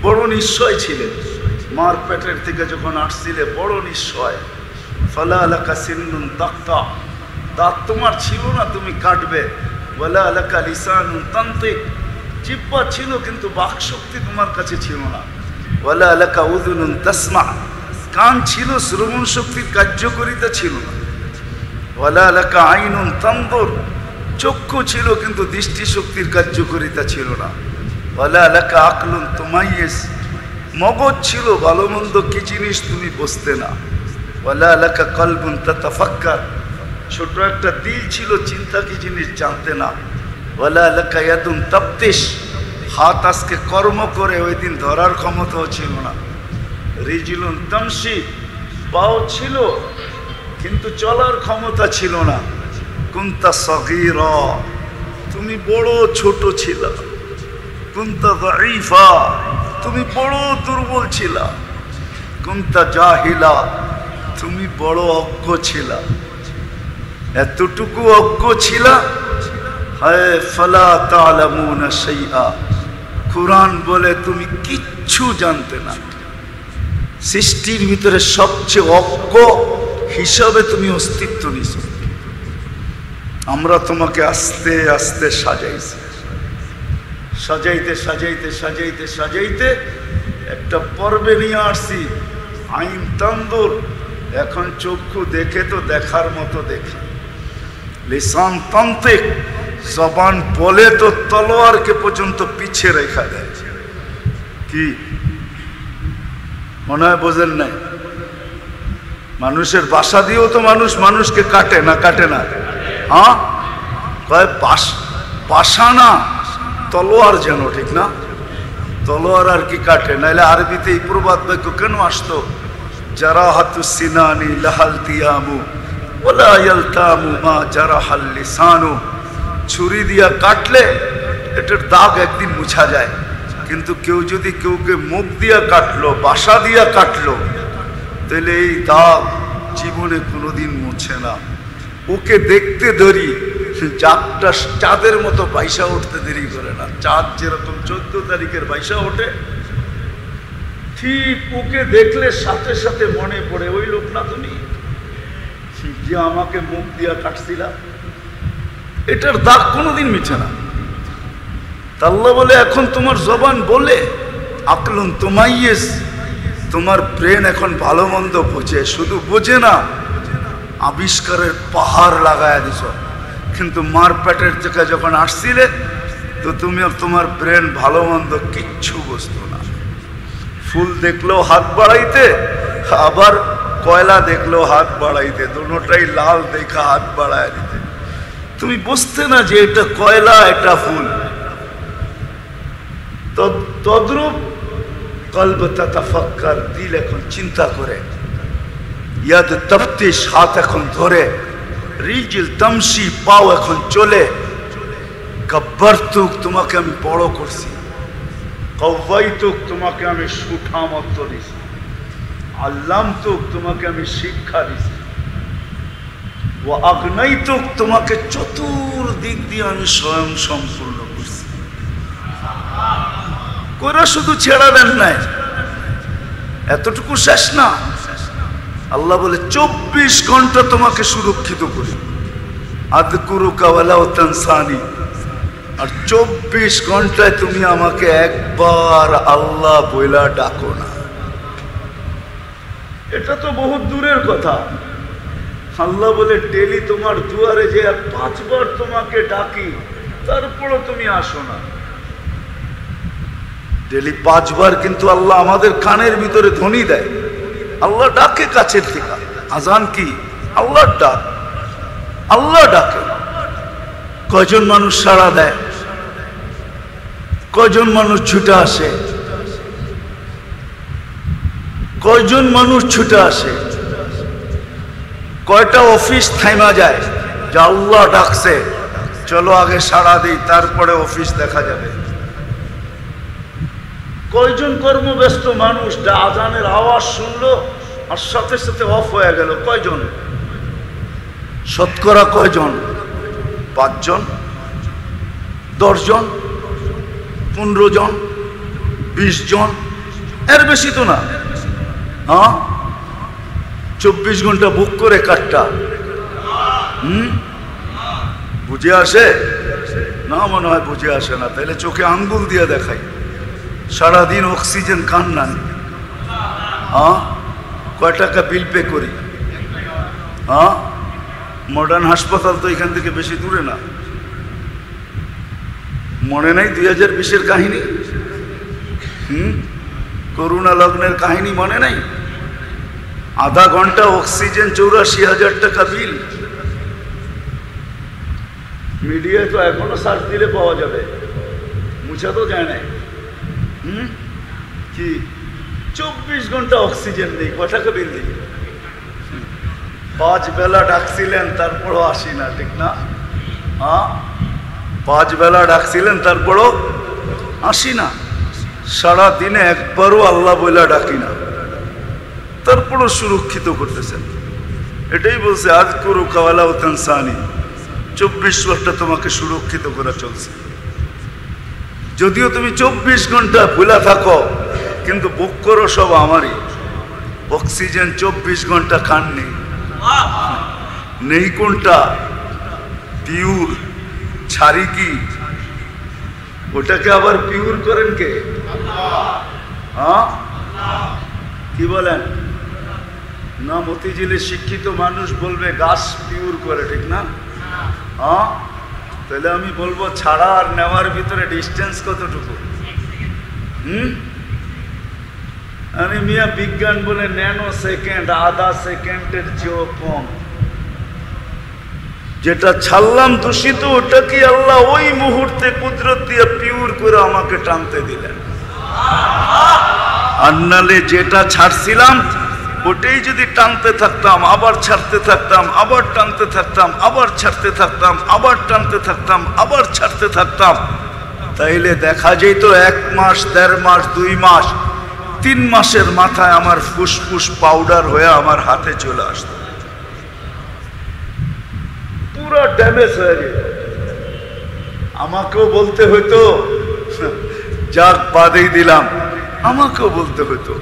বড় নিশ্চয় ছিলেন, মার পেটের থেকে যখন আসছিলে বড় নিশ্চয়। ফালা আলাকা সিন্নুন তাক্তা, দাঁত তোমার ছিল না, তুমি কাটবে। ওয়ালা আলাকা লিসানুন তানতিক, জিহ্বা ছিল কিন্তু বাক শক্তি তোমার কাছে ছিল না। ওয়ালা আলাকা উযুনুন তাসমা, কান ছিল, শ্রবণ শক্তির কার্যকারিতা ছিল না। ওয়ালা আলাকা আইনুন তানদুর, চক্ষু ছিল কিন্তু দৃষ্টি শক্তির কার্যকারিতা ছিল না। ওয়ালা আলাকা আকলুন তুমাইয়িজ, মগজ ছিল, ভালো মন্দ কি জিনিস তুমি বুঝতে না। ওয়ালা আলাকা কলবুন তাতাফাক্কার, ছোট একটা দিল ছিল, চিন্তা কি জিনিস জানতে না। ওয়ালা আলাকা ইয়াদুন তাফতিশ, হাত আজকে কর্ম করে, ওই দিন ধরার ক্ষমতাও ছিল না। রিজলুন তামশি, পাও ছিল কিন্তু চলার ক্ষমতা ছিল না। কুনতা সগীরা, তুমি বড় ছোট ছিলা। কুনতা যায়ীফা, তুমি বড় দুর্বল ছিলা। কুনতা জাহিলা, তুমি বড় অজ্ঞ ছিলা। এতটুকু অজ্ঞ ছিলা। হায় ফালা তা'লামুনা শাইআ, কুরআন বলে তুমি কিচ্ছু জানতে না। সৃষ্টির ভিতরে সবচেয়ে অজ্ঞ হিসাবে তুমি অস্তিত্ব নিছো। আমরা তোমাকে আস্তে আস্তে সাজাইছি, সাজাইতে সাজাইতে সাজাইতে সাজাইতে একটা পর্বে নিয়ে আসছি। আইন তানদুর, এখন চক্ষু দেখে তো দেখার মতো দেখে। লিসান তান্তিক, জবান বলে তো তলোয়ারকে পর্যন্ত পিছে রেখা দেয়। কি মনে হয় বোঝেন নাই? মানুষের বাসা দিয়েও তো মানুষ মানুষকে কাটে না, কাটে না? হ্যাঁ, কয় বাসা না, তলোয়ার যেন, ঠিক না? তলোয়ার আর কি কাটে? নাইলে আরবিতে এই প্রবাদ বাক্য কেন আসতো? জারাহাতু সিনানি লাহালতিয়ামু ওয়ালা ইয়ালতামু মা জারাহাল লিসানু, ছুরি দিয়া কাটলে এটার দাগ একদিন মুছা যায়, কিন্তু কেউ যদি কেউকে মুখ দিয়া কাটলো, বাসা দিয়া কাটলো, তাহলে এই দাগ জীবনে কোনোদিন মুছে না। ওকে দেখতে ধরি, চাঁদটা চাঁদের মতো বাইসা উঠতে দেরি করে না। চাঁদ যেরকম 14 তারিখের বাইসা ওঠে, ঠিক ওকে দেখলে সাথে সাথে মনে পড়ে, ওই লোক না তুমি যে আমাকে মুখ দিয়া কাটছিলা। এটার দাগ কোনোদিন মিছে না। আল্লাহ বলে এখন তোমার জবান বলে, আকলুন তুমাইয়িজ, তোমার ব্রেন এখন ভালো মন্দ বোঝে। শুধু বোঝে না, আবিষ্কারের পাহাড় লাগায়া দিছ। কিন্তু মার পেটের থেকে যখন আসছিলে তো তুমি তোমার ব্রেন ভালো মন্দ কিচ্ছু বুঝতো না। ফুল দেখলেও হাত বাড়াইতে, আবার কয়লা দেখলেও হাত বাড়াইতে, দুটোটাই লাল দেখা হাত বাড়ায় দিতে। তুমি বুঝতে না যে এটা কয়লা, এটা ফুল। তদ্রূপ কলব তাতাফাক্কার, দিল এখন চিন্তা করে। ইয়াদ তাফতিশ, হাত এখন ধরে। রিজিল তামশি, পাও এখন চলে। কাব্বারতুক, তোমাকে আমি বড় করছি। কাওয়াইতুক, তোমাকে আমি সুঠামত্ব দিছি। আল্লামতুক, তোমাকে আমি শিক্ষা দিছি। ওয়া আগনাইতুক, তোমাকে চতুর্দিক দিয়ে আমি স্বয়ং সম্পূর্ণ করছি। কইরা শুধু ছেড়া দেন নাই, এতটুকু শেষ না। আল্লাহ বলে 24 ঘন্টা তোমাকে সুরক্ষিত করি। আযকুরুকা ওয়ালাউ তানসানি, আর 24 ঘন্টায় তুমি আমাকে একবার আল্লাহ বইলা ডাকো না। এটা তো বহুত দূরের কথা। আল্লাহ বলে ডেলি তোমার দুয়ারে যে 5 বার তোমাকে ডাকি, তারপরও তুমি আসো না। ডেলি 5 বার, কিন্তু আল্লাহ আমাদের কানের ভিতরে ধ্বনি দেয়। আল্লাহ ডাকে কাছের থেকে। আজান কি? আল্লাহর ডাক। আল্লাহ ডাকে। কয়জন মানুষ সাড়া দেয়? কয়জন মানুষ ছুটে আসে? কয়জন মানুষ ছুটে আসে? কয়টা অফিস থাইমা যায় যে আল্লাহ ডাকছে, চলো আগে সাড়া দিই, তারপরে অফিস দেখা যাবে। কয়জন কর্মব্যস্ত মানুষ আজানের আওয়াজ শুনলো আর সাথে সাথে অফ হয়ে গেল? কয়জন? শতকরা কয়জন? 5 জন, 10 জন, 15 জন, 20 জন, এর বেশি তো না। হ্যাঁ, 24 ঘন্টা বুক করে কাটটা বুঝে আসে না? মনে হয় বুঝে আসে না। তাহলে চোখে আঙ্গুল দিয়ে দেখাই, সারাদিন অক্সিজেন কান না। হ্যাঁ, কয় টাকা বিল পে করি? হ্যাঁ, মডার্ন হাসপাতাল তো এখান থেকে বেশি দূরে না। মনে নাই 2020-এর কাহিনী? করোনা লগ্নের কাহিনী মনে নাই? আধা ঘন্টা অক্সিজেন 84,000 টাকা বিল। মিডিয়ায় তো এখনো সার্চ দিলে পাওয়া যাবে, মুছা তো যায় নাই। কি 24 ঘন্টা অক্সিজেন নেই, কয় টাকা বিল দিই? 5 বেলা ডাকছিলেন তারপরও আসি না, ঠিক না? হ্যাঁ, 5 বেলা ডাকছিলেন তারপরও আসি না। সারা দিনে একবারও আল্লাহ বইলা ডাকি না, তারপরও সুরক্ষিত করতেছেন। এটাই বলছে আজ করু কাওয়ালা উতানসানি, 24 ঘন্টা তোমাকে সুরক্ষিত করা চলছে। যদিও তুমি 24 ঘন্টা ভুলা থাকো, কিন্তু বুক করো সব আমারই। অক্সিজেন 24 ঘন্টা খাননি নেই। কোনটা পিওর ছাড়ি কি? ওটাকে আবার পিওর করেন কে? হ্যাঁ, কি বলেন না? মতিঝিলের শিক্ষিত মানুষ বলবে গাছ পিওর করে, ঠিক না? হ্যাঁ, তাহলে আমি বলবো ছাড়া আর নেওয়ার ভিতরে ডিস্টেন্স কতটুকু? আরে মিয়া, বিজ্ঞান বলে ন্যানো সেকেন্ড, আধা সেকেন্ডের চেয়েও কম। যেটা ছাড়লাম দূষিত, ওটা কি আল্লাহ ওই মুহূর্তে কুদরত দিয়ে পিওর করে আমাকে টানতে দিলেন। আর নালে যেটা ছাড়ছিলাম ওটাই যদি টানতে থাকতাম, আবার ছাড়তে থাকতাম, আবার টানতে থাকতাম, আবার ছাড়তে থাকতাম, আবার টানতে থাকতাম, আবার ছাড়তে থাকতাম, তাইলে দেখা যেত 1 মাস, 1.5 মাস, 2 মাস, 3 মাসের মাথায় আমার ফুসফুস পাউডার হয়ে আমার হাতে চলে আসত, পুরো ড্যামেজ হয়ে যেত। আমাকেও বলতে হইতো, যাক বাদেই দিলাম, আমাকেও বলতে হইতো।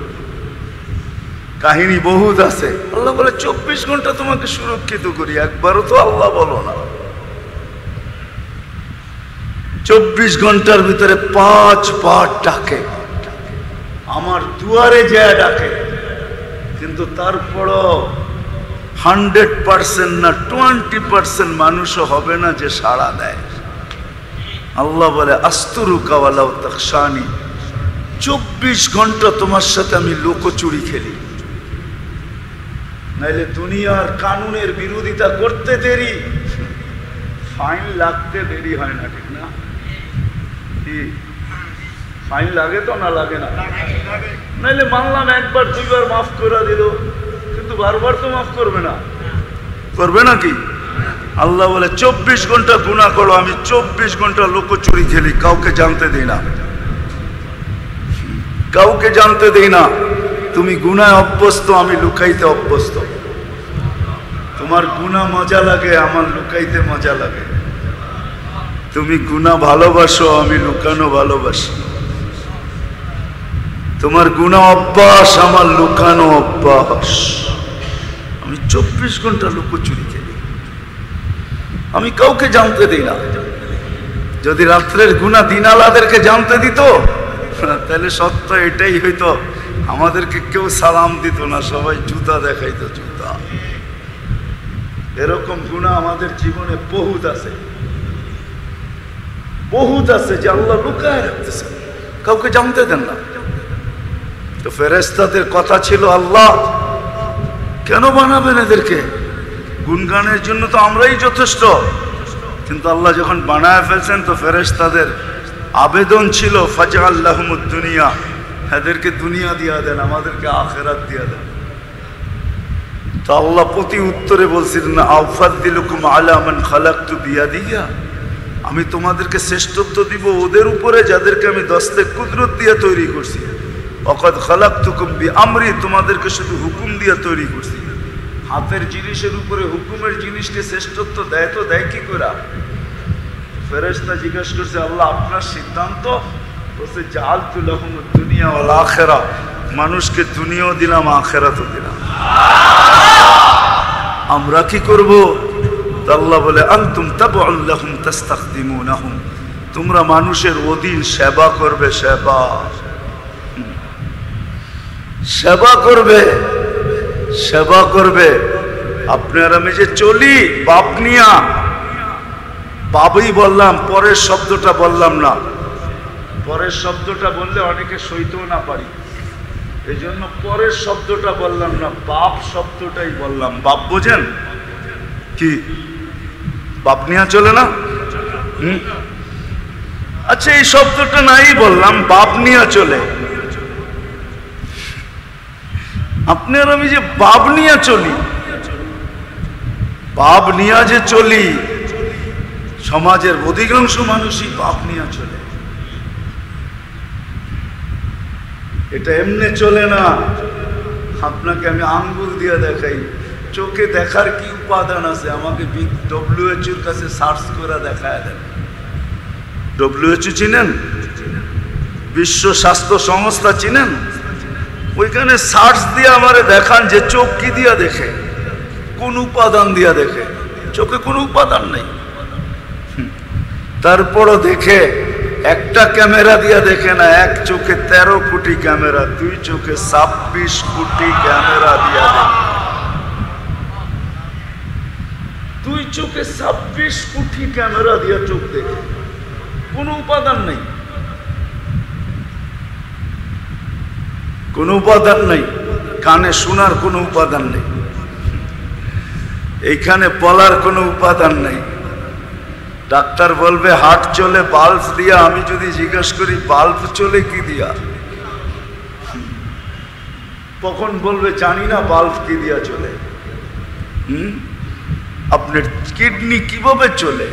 কাহিনী বহুত আছে। আল্লাহ বলে 24 ঘন্টা তোমাকে সুরক্ষিত করি, একবারও তো আল্লাহ বলো না। 24 ঘন্টার ভিতরে 5 বার ডাকে, আমার দুয়ারে যায় ডাকে, কিন্তু তারপরও 100% না 20% মানুষও হবে না যে সাড়া দেয়। আল্লাহ বলে আস্তুরুকা ওয়ালাউ তাখশানি, 24 ঘন্টা তোমার সাথে আমি লোকচুরি খেলি। নাইলে দুনিয়ার কানুনের বিরোধিতা করতে দেরি, ফাইন লাগতে দেরি হয় না, ঠিক না? কি ফাইন লাগে তো না লাগে না? নাইলে মানলাম 1 বার 2 বার মাফ করে দিল, কিন্তু বারবার তো মাফ করবে না, করবে নাকি? আল্লাহ বলে 24 ঘন্টা গুনাহ করো, আমি 24 ঘন্টা লোকচুরি খেলি, কাউকে জানতে দেই না, কাউকে জানতে দেই না। তুমি গুনায় অভ্যস্ত, আমি লুকাইতে অভ্যস্ত। তোমার গুনাহ মজা লাগে, আমার লুকাইতে মজা লাগে। তুমি গুনাহ ভালোবাসো, আমি লুকানো ভালোবাসি। তোমার গুনাহ অভ্যাস, আমার লুকানো অভ্যাস। আমি 24 ঘন্টা লুকোচুরি খেলি, আমি কাউকে জানতে দিই না। যদি রাত্রের গুনাহ দিনালাদেরকে জানতে দিত, তাহলে সত্য এটাই হইতো, আমাদেরকে কেউ সালাম দিত না, সবাই জুতা দেখাইতো, জুতা। এরকম গুনাহ আমাদের জীবনে বহুত আছে, বহুত আছে যে আল্লাহ লুকায় রাখতেছে, কাউকে জানতে দেন না। তো ফেরেশতাদের কথা ছিল, আল্লাহ কেন বানাবেন এদেরকে? গুনগানের জন্য তো আমরাই যথেষ্ট। কিন্তু আল্লাহ যখন বানায় ফেলছেন, তো ফেরেশতাদের আবেদন ছিল ফাজআল লাহুমুদ দুনিয়া, এদেরকে দুনিয়া দিয়া দেন, আমাদেরকে আখিরাত দিয়া দেন। তো আল্লাহ প্রতি উত্তরে বলছিলেন, আউফাদ্দিলুকুম আলা মান খালাকতু বিয়াদিয়া, আমি তোমাদেরকে শ্রেষ্ঠত্ব দিব ওদের উপরে যাদেরকে আমি দস্তে কুদরত দিয়ে তৈরি করছি। ওয়াকাদ খালাকতুকুম বিআমরি, তোমাদেরকে শুধু হুকুম দিয়ে তৈরি করছি। হাতের জিনিসের উপরে হুকুমের জিনিসকে শ্রেষ্ঠত্ব দেয় তো দেয় কি করে? ফেরেশতা জিজ্ঞাসা করছে, আল্লাহ আপনার সিদ্ধান্ত? বলছে জাআলতু লাহুমুদ দুনিয়া ওয়াল আখিরা, মানুষকে দুনিয়াও দিলাম, আখেরাতও দিলাম। আমরা কি করব? আল্লাহ বলে আনতুম তাবউন লাহুম তাস্তাখদিমুনহুম, তোমরা মানুষের অধীন সেবা করবে, সেবা করবে, সেবা করবে। আপনার আমি যে চলি বাপ নিয়া, বাবই বললাম, পরের শব্দটা বললাম না। পরের শব্দটা বললে অনেকে সইতেও না পারি, এই জন্য পরের শব্দটা বললাম না, বাপ শব্দটাই বললাম। বাপ বোঝেন কি? বাপ নিয়া চলে না? আচ্ছা, এই শব্দটা নাই বললাম, বাপ নিয়া চলে। আপনার আমি যে বাপ নিয়া চলি, বাপ নিয়া যে চলি, সমাজের অধিকাংশ মানুষই বাপ নিয়া চলে। এটা এমনি চলে না। আপনাকে আমি আঙ্গুল দিয়ে দেখাই, চোখে দেখার কি উপাদান আছে আমাকে WHO কাছে সার্চ করে দেখায় দেন। WHO চিনেন? বিশ্ব স্বাস্থ্য সংস্থা চিনেন? ওইখানে সার্চ দিয়ে আমারে দেখান যে চোখ কি দিয়া দেখে, কোন উপাদান দিয়া দেখে। চোখে কোনো উপাদান নেই। তারপরও দেখে, একটা ক্যামেরা দিয়া দেখে না, এক চোখে 13 কোটি ক্যামেরা, দুই চোখে 26 কোটি ক্যামেরা দিয়া দেখে। দুই চোখে 26 কোটি ক্যামেরা দিয়া চোখ দেখে, কোনো উপাদান নেই, কোনো উপাদান নেই। কানে শোনার কোনো উপাদান নেই, এইখানে বলার কোনো উপাদান নেই। ডাক্তার বলবে হার্ট চলে বাল্ব দিয়া, আমি যদি জিজ্ঞেস করি বাল্ব চলে কি দিয়া, তখন বলবে জানি না বাল্ব কি দিয়া চলে। আপনার কিডনি কিভাবে চলে?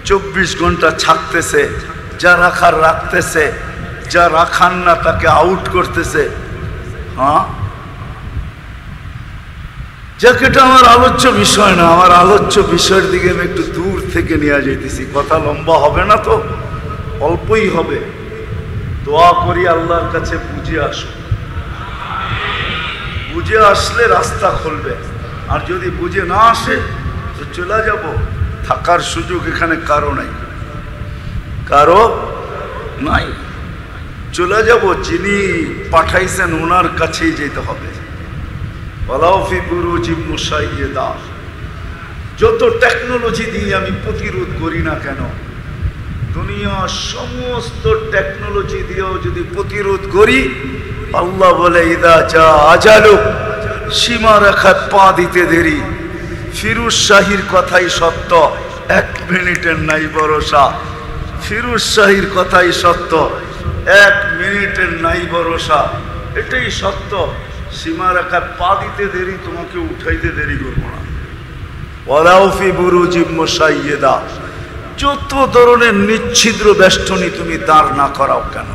24 ঘন্টা ছাকতেছে, যা রাখার রাখতেছে, যা রাখার না তাকে আউট করতেছে। হ্যাঁ, যাক, এটা আমার আলোচ্য বিষয় না। আমার আলোচ্য বিষয়ের দিকে আমি একটু দূর থেকে নিয়ে যেতেছি। কথা লম্বা হবে না তো, অল্পই হবে। দোয়া করি আল্লাহর কাছে বুঝে আসো, বুঝে আসলে রাস্তা খুলবে। আর যদি বুঝে না আসে তো চলে যাব। থাকার সুযোগ এখানে কারো নাই, কারো নাই। চলে যাব, যিনি পাঠাইছেন ওনার কাছেই যেতে হবে। যত টেকনোলজি দিয়ে আমি প্রতিরোধ করি না কেন, দুনিয়ার সমস্ত টেকনোলজি দিয়েও যদি প্রতিরোধ করি, আল্লাহ বলে ইদা যা আজালুক, সীমা রেখায় পা দিতে দেরি। ফিরোজ শাহীর কথাই সত্য, 1 মিনিটের নাই ভরসা। ফিরোজ শাহীর কথাই সত্য, 1 মিনিটের নাই ভরসা। এটাই সত্য। সীমা রেখায় পা দিতে দেরি, তোমাকে উঠাইতে দেরি করবো না। ওয়ালাউ ফি বুরুজিম মুশাইয়্যিদা, যত ধরনের নিচ্ছিদ্র বেষ্টনী তুমি দাঁড় না করাও কেন,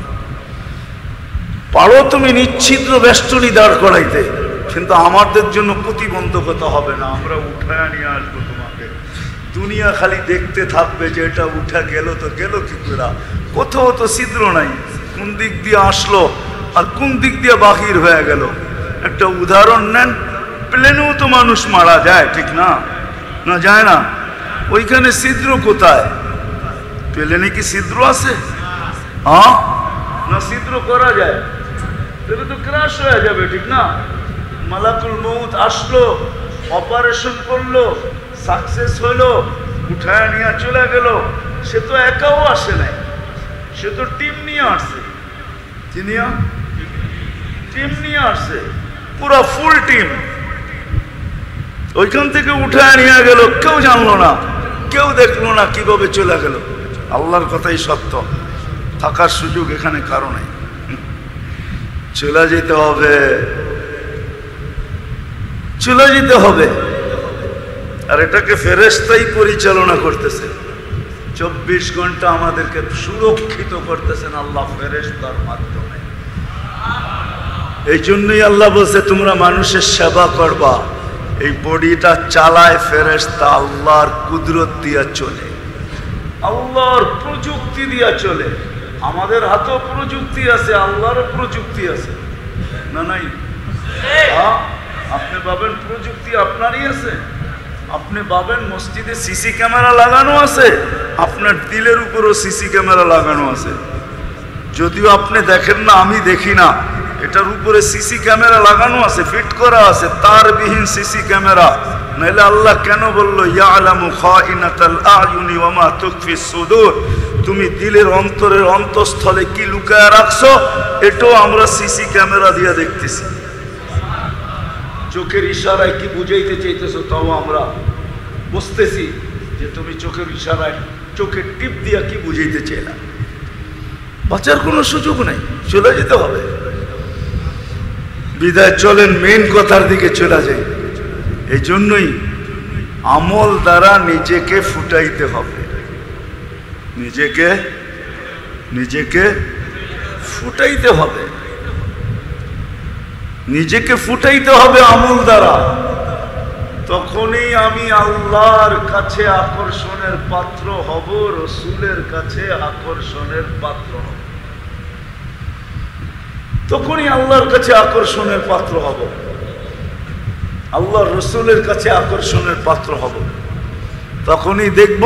পারো তুমি নিচ্ছিদ্র বেষ্টনী দাঁড় করাইতে, কিন্তু আমাদের জন্য প্রতিবন্ধকতা হবে না। আমরা উঠায় নিয়ে আসবো তোমাকে। দুনিয়া খালি দেখতে থাকবে যে এটা উঠা গেল তো গেল কি করে, কোথাও তো ছিদ্র নাই, কোন দিক দিয়ে আসলো আর কোন দিক দিয়ে বাহির হয়ে গেল। একটা উদাহরণ নেন, প্লেনেও তো মানুষ মারা যায়, ঠিক না? না যায় না? ওইখানে ছিদ্র কোথায়? প্লেনে কি ছিদ্র আছে? হ্যাঁ, না ছিদ্র করা যায়? তাহলে তো ক্রাশ হয়ে যাবে, ঠিক না? মালাকুল মউত আসলো, অপারেশন করলো, সাকসেস হলো, উঠায় নিয়ে চলে গেল। সে তো একাও আসে নাই, সে তো টিম নিয়ে আসছে। টিম নিয়ে আসছে, পুরো ফুল টিম। ওইখান থেকে উঠায় নিয়ে গেল, কেউ জানলো না, কেউ দেখলো না কিভাবে চলে গেল। আল্লাহর কথাই সত্য। থাকার সুযোগ এখানে কারো নাই, চলে যেতে হবে, চলে যেতে হবে। আর এটাকে ফেরেশতাই পরিচালনা করতেছে। 24 ঘন্টা আমাদেরকে সুরক্ষিত করতেছেন আল্লাহ ফেরেশতার মাধ্যমে। এই জন্যই আল্লাহ বলছে তোমরা মানুষের সেবা করবা। এই বডিটা চালায় ফেরেশতা, আল্লাহর কুদরত দিয়া চলে, আল্লাহর প্রযুক্তি দিয়া চলে। আমাদের হাতেও প্রযুক্তি আছে, আল্লাহরও প্রযুক্তি আছে। না নাই? আপনি পাবেন প্রযুক্তি আপনারই আছে, আপনি পাবেন মসজিদে সিসি ক্যামেরা লাগানো আছে, আপনার দিলের উপরও সিসি ক্যামেরা লাগানো আছে। যদিও আপনি দেখেন না, আমি দেখি না, এটার উপরে সিসি ক্যামেরা লাগানো আছে, ফিট করা আছে, তারবিহীন সিসি ক্যামেরা। নাইলে আল্লাহ কেন বললো ইয়ালামু খাইনাতাল আয়ুনি ওয়া মা তুখফিস সুদূর? তুমি দিলের অন্তরের অন্তঃস্থলে কি লুকায় রাখছো এটাও আমরা সিসি ক্যামেরা দিয়ে দেখতেছি। চোখের ইশারায় কি বুঝাইতে চাইতেছো তাও আমরা বুঝতেছি যে তুমি চোখের ইশারায়, চোখের টিপ দিয়া কি বুঝাইতে চাইলা। বাঁচার কোনো সুযোগ নাই, চলে যেতে হবে। বিদায় চলেন মেইন কথার দিকে চলে যাই। এই জন্যই আমল দ্বারা নিজেকে ফুটাইতে হবে, নিজেকে ফুটাইতে হবে, নিজেকে ফুটাইতে হবে আমল দ্বারা। তখনই আমি আল্লাহর কাছে আকর্ষণের পাত্র হব, রসুলের কাছে আকর্ষণের পাত্র হব। তখনই আল্লাহর কাছে আকর্ষণের পাত্র হব, আল্লাহর রসুলের কাছে আকর্ষণের পাত্র হব। তখনই দেখব,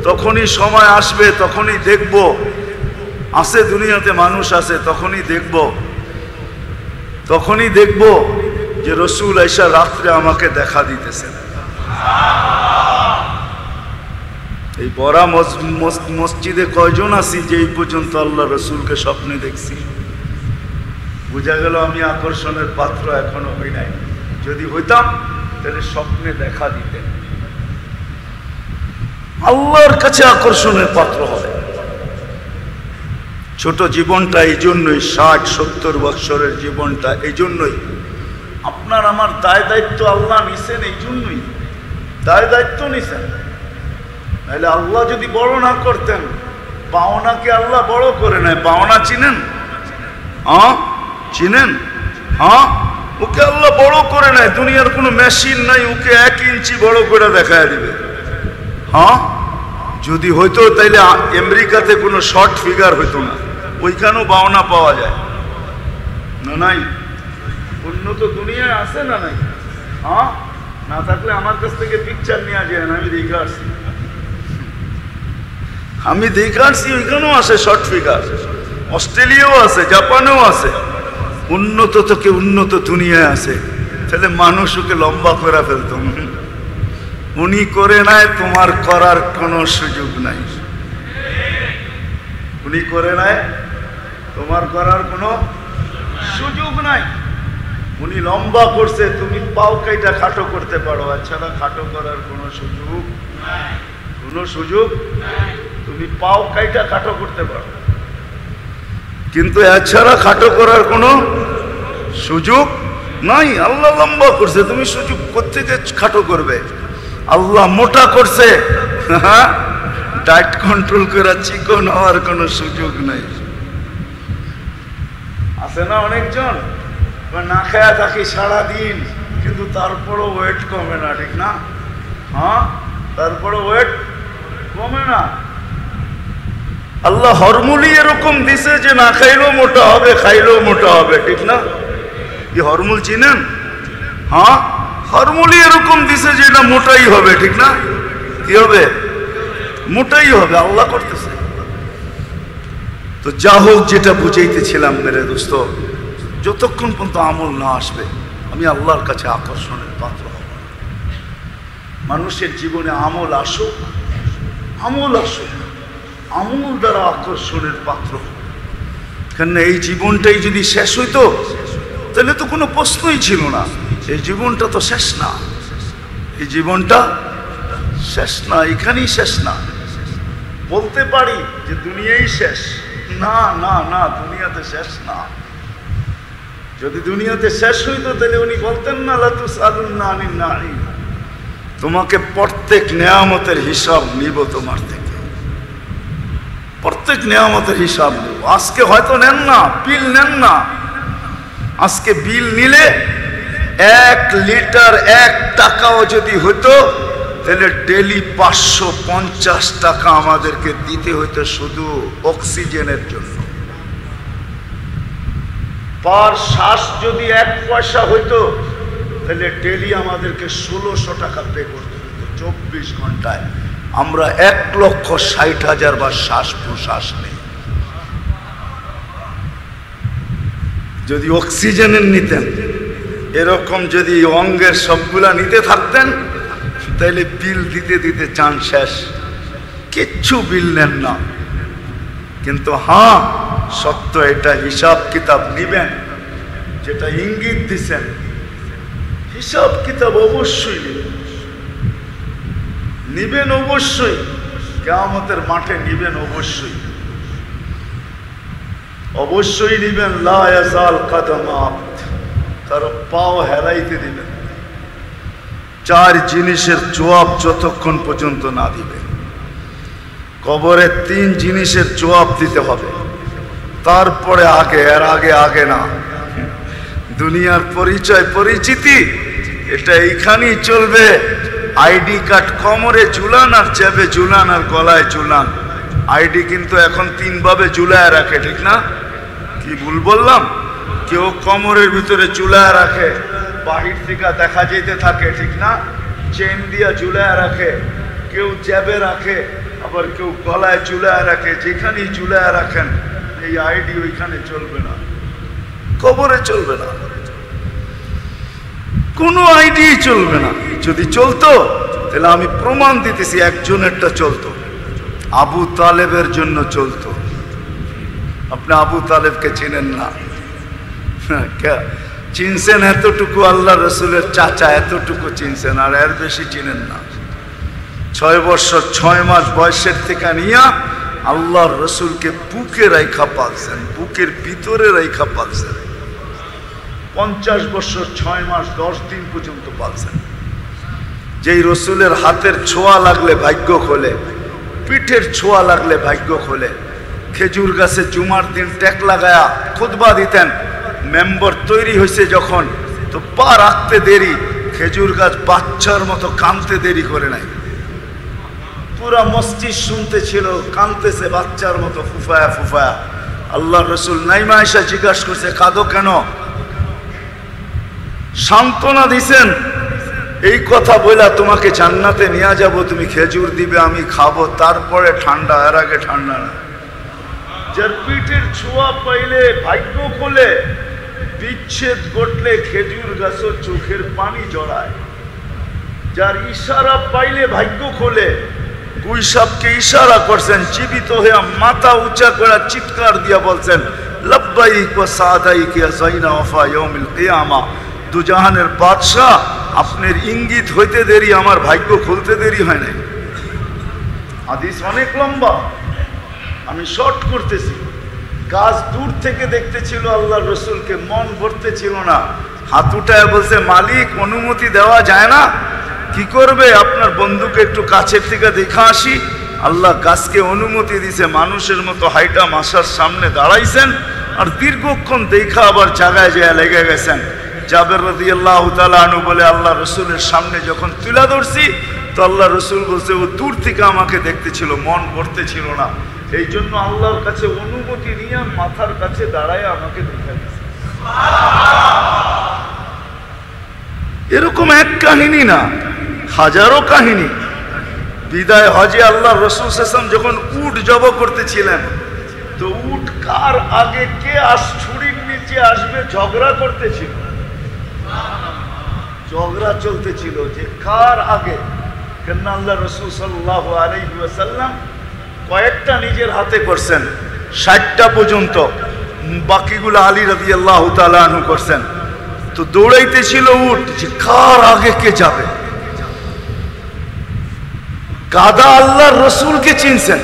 তখনই সময় আসবে, তখনই দেখব আছে দুনিয়াতে মানুষ আছে, তখনই দেখব যে রসুল আইসা রাত্রে আমাকে দেখা দিতেছেন। এই বড় মসজিদে কয়জন আছি যে এই পর্যন্ত আল্লাহ রসুলকে স্বপ্নে দেখছি? বোঝা গেল আমি আকর্ষণের পাত্র এখনো হই নাই। যদি হইতাম তাহলে স্বপ্নে দেখা দিতেন। আল্লাহর কাছে আকর্ষণের পাত্র হবে। ছোট জীবনটা এই জন্যই, 60-70 বৎসরের জীবনটা এই জন্যই। আপনার আমার দায় দায়িত্ব আল্লাহ নিছেন, এই জন্যই দায় দায়িত্ব নিছেন। নাহলে আল্লাহ যদি বড় না করতেন, পাওনাকে আল্লাহ বড় করে নেয়। পাওনা চিনেন? চিনেন? ওকে আল্লাহ বড় করে নেয়। দুনিয়ার কোনো মেশিন নাই ওকে 1 ইঞ্চি বড় করে দেখায় দিবে। যদি হইতো তাইলে আমেরিকাতে কোনো শর্ট ফিগার হইতো না, ওইখানেও পাওনা পাওয়া যায় না? নাই? উন্নত দুনিয়ায় আছে না নাই? না থাকলে আমার কাছ থেকে পিকচার নিয়ে যায়, আমি দেখে আসছি, ওইখানেও আছে শর্ট ফিগার। অস্ট্রেলিয়াও আছে, জাপানেও আছে। উন্নত থেকে উন্নত দুনিয়ায় আছে। তাহলে মানুষ ওকে লম্বা করে ফেলত। উনি করে নাই, তোমার করার কোনো সুযোগ নাই। উনি করে নাই, তোমার করার কোনো সুযোগ নাই। উনি লম্বা করছে, তুমি পাও কাইটা খাটো করতে পারো, এছাড়া খাটো করার কোনো সুযোগ তুমি পাও কাইটা খাটো করতে পারো, কিন্তু এছাড়া খাটো করার কোনো সুযোগ নাই। আল্লাহ লম্বা করছে, তুমি সুযোগ কোত্থেকে খাটো করবে? আল্লাহ মোটা করছে, ডায়েট কন্ট্রোল করে চিকন হওয়ার কোনো সুযোগ নাই। আছে না অনেকজন না খেয়া থাকি সারাদিন, কিন্তু তারপরও ওয়েট কমে না, ঠিক না? তারপরও ওয়েট কমে না। আল্লাহ হরমুলই এরকম দিছে যে না খাইলেও মোটা হবে, খাইলেও মোটা হবে, ঠিক না? কি হরমুল চিনেন? হরমুলই এরকম দিছে যে এটা মোটাই হবে, ঠিক না? কি হবে? মোটাই হবে। আল্লাহ করতেছে। তো যা হোক, যেটা বুঝাইতেছিলাম মেরে দোস্ত, যতক্ষণ পর্যন্ত আমল না আসবে আমি আল্লাহর কাছে আকর্ষণের পাত্র হব। মানুষের জীবনে আমল আসুক, আমল দ্বারা আকর্ষণের পাত্র হব। কেননা এই জীবনটাই যদি শেষ হইতো তাহলে তো কোনো প্রশ্নই ছিল না। এই জীবনটা তো শেষ না, এই জীবনটা শেষ না, এখানেই শেষ না। বলতে পারি যে দুনিয়াই শেষ, না না না, দুনিয়াতে শেষ না। যদি দুনিয়াতে শেষ হইতো তাহলে উনি বলতেন না লা তুসআলুন্না আনিন নাঈম, তোমাকে প্রত্যেক নেয়ামতের হিসাব নিব তোমার থেকে, প্রত্যেক নেয়ামতের হিসাব নিব। আজকে হয়তো নেন না, বিল নেন না। আজকে বিল নিলে 1 লিটার 1 টাকাও যদি হতো তাহলে ডেলি 550 টাকা আমাদেরকে দিতে হইতো শুধু অক্সিজেনের জন্য। পার শ্বাস যদি 1 পয়সা হইতো তাহলে ডেলি আমাদেরকে 1600 টাকা পে করতে হতো 24 ঘন্টায়। আমরা 1,60,000 বার শ্বাস প্রশ্বাস নেই। যদি অক্সিজেনের নিতেন, এরকম যদি অঙ্গের সবগুলা নিতে থাকতেন, তাইলে বিল দিতে দিতে চান শেষ, কিচ্ছু বিল নেন না। কিন্তু হ্যাঁ, সত্য এটা, হিসাব কিতাব নিবেন, যেটা ইঙ্গিত দিছেন, হিসাব কিতাব অবশ্যই নিবেন, অবশ্যই কিয়ামতের মাঠে নিবেন, অবশ্যই অবশ্যই নিবেন। লা ইয়াজাল কদম আবদ, তার পাও হেলাইতে দিবেন। 4 জিনিসের জবাব যতক্ষণ পর্যন্ত না দিবে, কবরে 3 জিনিসের জবাব দিতে হবে, তারপরে আগে, এর আগে আগে না। দুনিয়ার পরিচয় পরিচিতি এটা এইখানেই চলবে। আইডি কার্ড কোমরে ঝুলান, আর চেপে ঝুলান, আর গলায় ঝুলান। আইডি কিন্তু এখন 3 ভাবে ঝুলায় রাখে, ঠিক না? কি ভুল বললাম? কেউ কোমরের ভিতরে ঝুলায় রাখে, বাহির থেকে দেখা যেতে থাকে, ঠিক না? চেন দিয়া ঝুলায় রাখে, কেউ জ্যাবে রাখে, আবার কেউ গলায় ঝুলায় রাখে। যেখানেই ঝুলায় রাখেন, এই আইডি ওইখানে চলবে না, কবরে চলবে না, কোনো আইডি চলবে না। যদি চলতো তাহলে আমি প্রমাণ দিতেছি, একজনেরটা চলতো, আবু তালেবের জন্য চলতো। আপনি আবু তালেবকে চিনেন না, চিনছেন এতটুকু, আল্লাহ রসুলের চাচা, এতটুকু চিনছেন, আর এর বেশি চিনেন না। 6 বছর 6 মাস বয়সের থেকে নিয়ে আল্লাহর রসুলকে বুকে রাইখা পালছেন, বুকের ভিতরে রাইখা পালছেন। 50 বছর 6 মাস 10 দিন পর্যন্ত পালছেন। যেই রসুলের হাতের ছোঁয়া লাগলে ভাগ্য খোলে, পিঠের ছোঁয়া লাগলে ভাগ্য খোলে। খেজুর গাছে জুমার দিন ট্যাক লাগায়া খুতবা দিতেন। মেম্বার তৈরি হয়েছে যখন, তো পা রাখতে দেরি, খেজুর গাছ বাচ্চার মতো কাঁদতে দেরি করে নাই। পুরা মসজিদ শুনতে ছিল, কাঁদতেছে বাচ্চার মতো ফুফায়া ফুফায়া। আল্লাহ রসুল নাইমা এসে জিজ্ঞাসা করছে, কাঁদো কেন? সান্ত্বনা দিছেন, এই কথা বইলা তোমাকে জান্নাতে নিয়ে যাব, তুমি খেজুর দিবে, আমি খাবো, তারপরে ঠান্ডা, এর আগে ঠান্ডা না। যার পিঠের ছোঁয়া পাইলে ভাগ্য খোলে, বিচ্ছেদ ঘটলে খেজুর গাছও চোখের পানি জড়ায়। যার ইশারা পাইলে ভাগ্য খোলে, গুই সাপকে ইশারা করছেন, জীবিত হয়ে মাথা উঁচা করে চিৎকার দিয়া বলছেন, লব্বাইক ওয়া সাদাইক ইয়া যাইনা ওয়াফা ইয়াউমিল কিয়ামা। দুজাহানের বাদশাহ, আপনার ইঙ্গিত হইতে দেরি, আমার ভাগ্য খুলতে দেরি হয় নাই। হাদিস অনেক লম্বা, আমি শর্ট করতেছি। গাছ দূর থেকে দেখতেছিল আল্লাহর রসুলকে, মন ভরতে ছিল না। হাত উঠায় বলছে, মালিক অনুমতি দেওয়া যায় না? কি করবে? আপনার বন্ধুকে একটু কাছের থেকে দেখা আসি। আল্লাহ গাছকে অনুমতি দিছে, মানুষের মতো হাইটা মাসার সামনে দাঁড়াইছেন, আর দীর্ঘক্ষণ দেখা আবার জায়গায় যেয়ে লেগে গেছেন। জাবের রাদিয়াল্লাহু তাআলা আনহু বলে, আল্লাহ রসুলের সামনে যখন তুলা ধরছি, তো আল্লাহ রসুল বলছে, ও দূর থেকে আমাকে দেখতেছিল, মন ভরতে ছিল না, এই জন্য আল্লাহর কাছে অনুমতি নিয়ে মাথার কাছে দাঁড়ায় আমাকে দেখা দিচ্ছে। এরকম এক কাহিনী না, হাজারো কাহিনী। বিদায় হজে আল্লাহ রসুল সাল্লাল্লাহু যখন উট জব করতেছিলেন, তো উট কার আগে কে ছুরির নিচে আসবে ঝগড়া করতেছিল, ঝগড়া চলতেছিল যে কার আগে। কেন আল্লাহ রসুল সাল্লাল্লাহু আলাইহি ওয়াসাল্লাম কয়েকটা নিজের হাতে করছেন, 60টা পর্যন্ত, বাকিগুলো আলী রাদিয়াল্লাহু তাআলা আনহু করছেন। তো দৌড়াইতেছিল উট, যে কার আগে কে যাবে। গাদা আল্লাহর রসুলকে চিনছেন,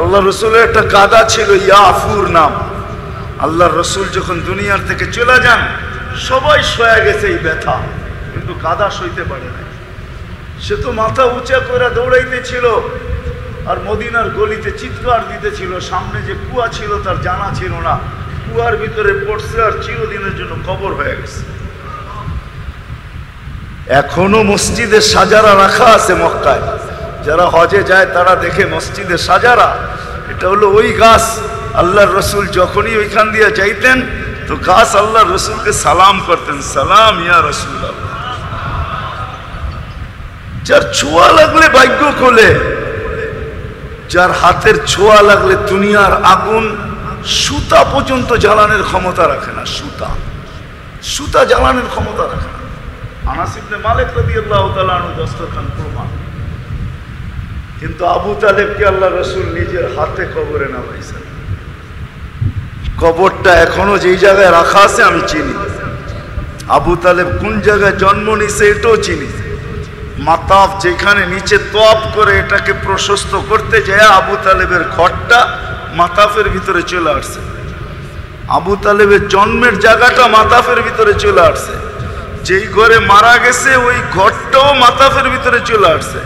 আল্লাহ রসুলের একটা গাদা ছিল, ইয়াফুর নাম। আল্লাহর রসুল যখন দুনিয়ার থেকে চলে যান, সবাই সয়ে গেছে এই ব্যথা, কিন্তু গাদা সইতে পারে না। সে তো মাথা উঁচা করে দৌড়াইতেছিল, আর মদিনার গলিতে চিৎকার দিতেছিল। সামনে যে কুয়া ছিল তার জানা ছিল না, কুয়ার ভিতরে পড়ছে, আর চিরদিনের জন্য কবর হয়ে গেছে। এখনো মসজিদে সাজারা রাখা আছে মক্কায়, যারা হজে যায় তারা দেখে মসজিদে সাজারা। এটা হলো ওই গাছ, আল্লাহর রসুল যখনই ওইখান দিয়ে যাইতেন, তো তো খাস আল্লাহ রসুলকে সালাম করতেন, সালাম ইয়া রসুল। যার ছোঁয়া লাগলে ভাগ্য খোলে, যার হাতের ছোঁয়া লাগলে দুনিয়ার আগুন সুতা পর্যন্ত জ্বালানোর ক্ষমতা রাখে না। সুতা জ্বালানোর ক্ষমতা রাখে না। আনাস ইবনে মালিক রাদিয়াল্লাহু তাআলা আনহু দস্তরখান প্রমাণ। কিন্তু আবু তালেবকে আল্লাহ রসুল নিজের হাতে কবরে নামাইছেন। কবরটা এখনো যেই জায়গায় রাখা আছে আমি চিনি। আবু তালেব কোন জায়গায় জন্ম নিছে এটাও চিনি। মাতাফ যেখানে নিচে তপ করে এটাকে প্রশস্ত করতে যায়, আবু তালেবের ঘরটা মাতাফের ভিতরে চলে আসছে। আবু তালেবের জন্মের জায়গাটা মাতাফের ভিতরে চলে আসছে। যেই ঘরে মারা গেছে ওই ঘরটাও মাতাফের ভিতরে চলে আসছে।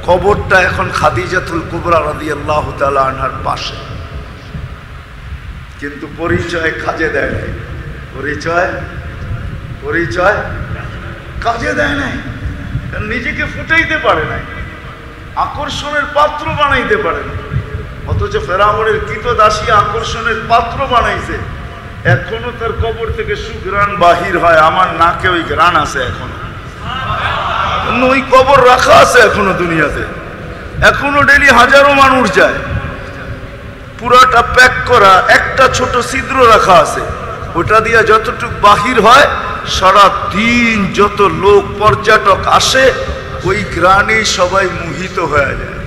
কবরটা এখন খাদিজাতুল কুবরা রাদিয়াল্লাহু তাআলা আনহার পাশে। কিন্তু পরিচয় কাজে দেয় নাই। পরিচয় কাজে দেয় নাই। নিজেকে ফুটাইতে পারে নাই, আকর্ষণের পাত্র বানাইতে পারে না। অথচ ফেরাউনের কৃতদাসী আকর্ষণের পাত্র বানাইছে। এখনো তার কবর থেকে সুঘ্রাণ বাহির হয়। আমার নাকে ওই ঘ্রাণ আছে এখনো। ওই কবর রাখা আছে এখনো দুনিয়াতে। এখনো ডেলি হাজারো মানুষ যায়। পুরাটা প্যাক করা, একটা ছোট ছিদ্র রাখা আছে। ওটা দিয়ে যতটুকু বাহির হয়, সারা দিন যত লোক পর্যটক আসে ওই গ্রানেই সবাই মোহিত হয়ে যায়।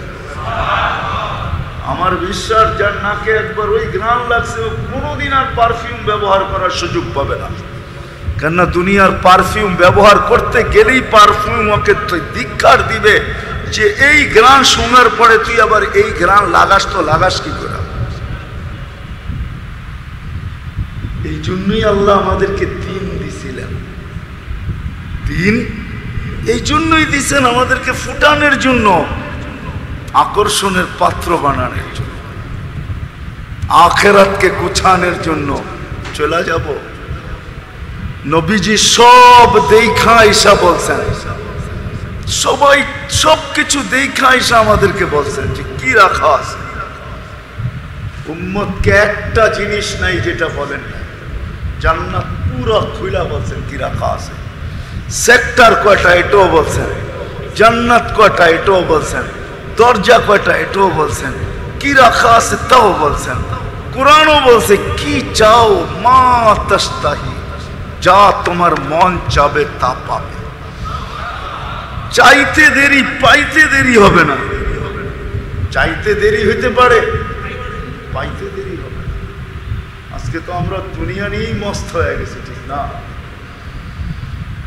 আমার বিশ্বাস যার নাকে একবার ওই ঘ্রাণ লাগছে ও কোনোদিন আর পারফিউম ব্যবহার করার সুযোগ পাবে না। কেননা দুনিয়ার পারফিউম ব্যবহার করতে গেলেই পারফিউম ওকে ধিক্কার দিবে যে এই ঘ্রাণ শোনার পরে তুই আবার এই ঘ্রাণ লাগাস, তো লাগাস কি করে? এই জন্যই আল্লাহ আমাদেরকে দিন দিছিলেন। দিন এই জন্যই দিছেন আমাদেরকে ফুটানোর জন্য, আকর্ষণের পাত্র বানানোর জন্য, আখিরাতকে গুছানোর জন্য। চলে যাব। নবীজি সব দেখা ঈশা বলছেন, সবাই সবকিছু দেখা ঈশা আমাদেরকে বলছেন যে কি রাখা আছে। উম্মতকে একটা জিনিস নাই যেটা বলেন না। জান্নাত পুরো খুলা বলছেন কি রাখা আছে। সেক্টর কয়টা এটাও বলছেন, জান্নাত কয়টা এটাও বলছেন, দরজা কয়টা এটাও বলছেন, কি রাখা আছে তাও বলছেন। কোরআনও বলছে কি চাও মা তাস্তাহি, যা তোমার মন চাবে তা পাবে। চাইতে দেরি পাইতে দেরি হবে না। চাইতে দেরি হইতে পারে, পাইতে দেরি হবে না। আজকে তো আমরা দুনিয়া নিয়েই মস্ত হয়ে গেছি, ঠিক না?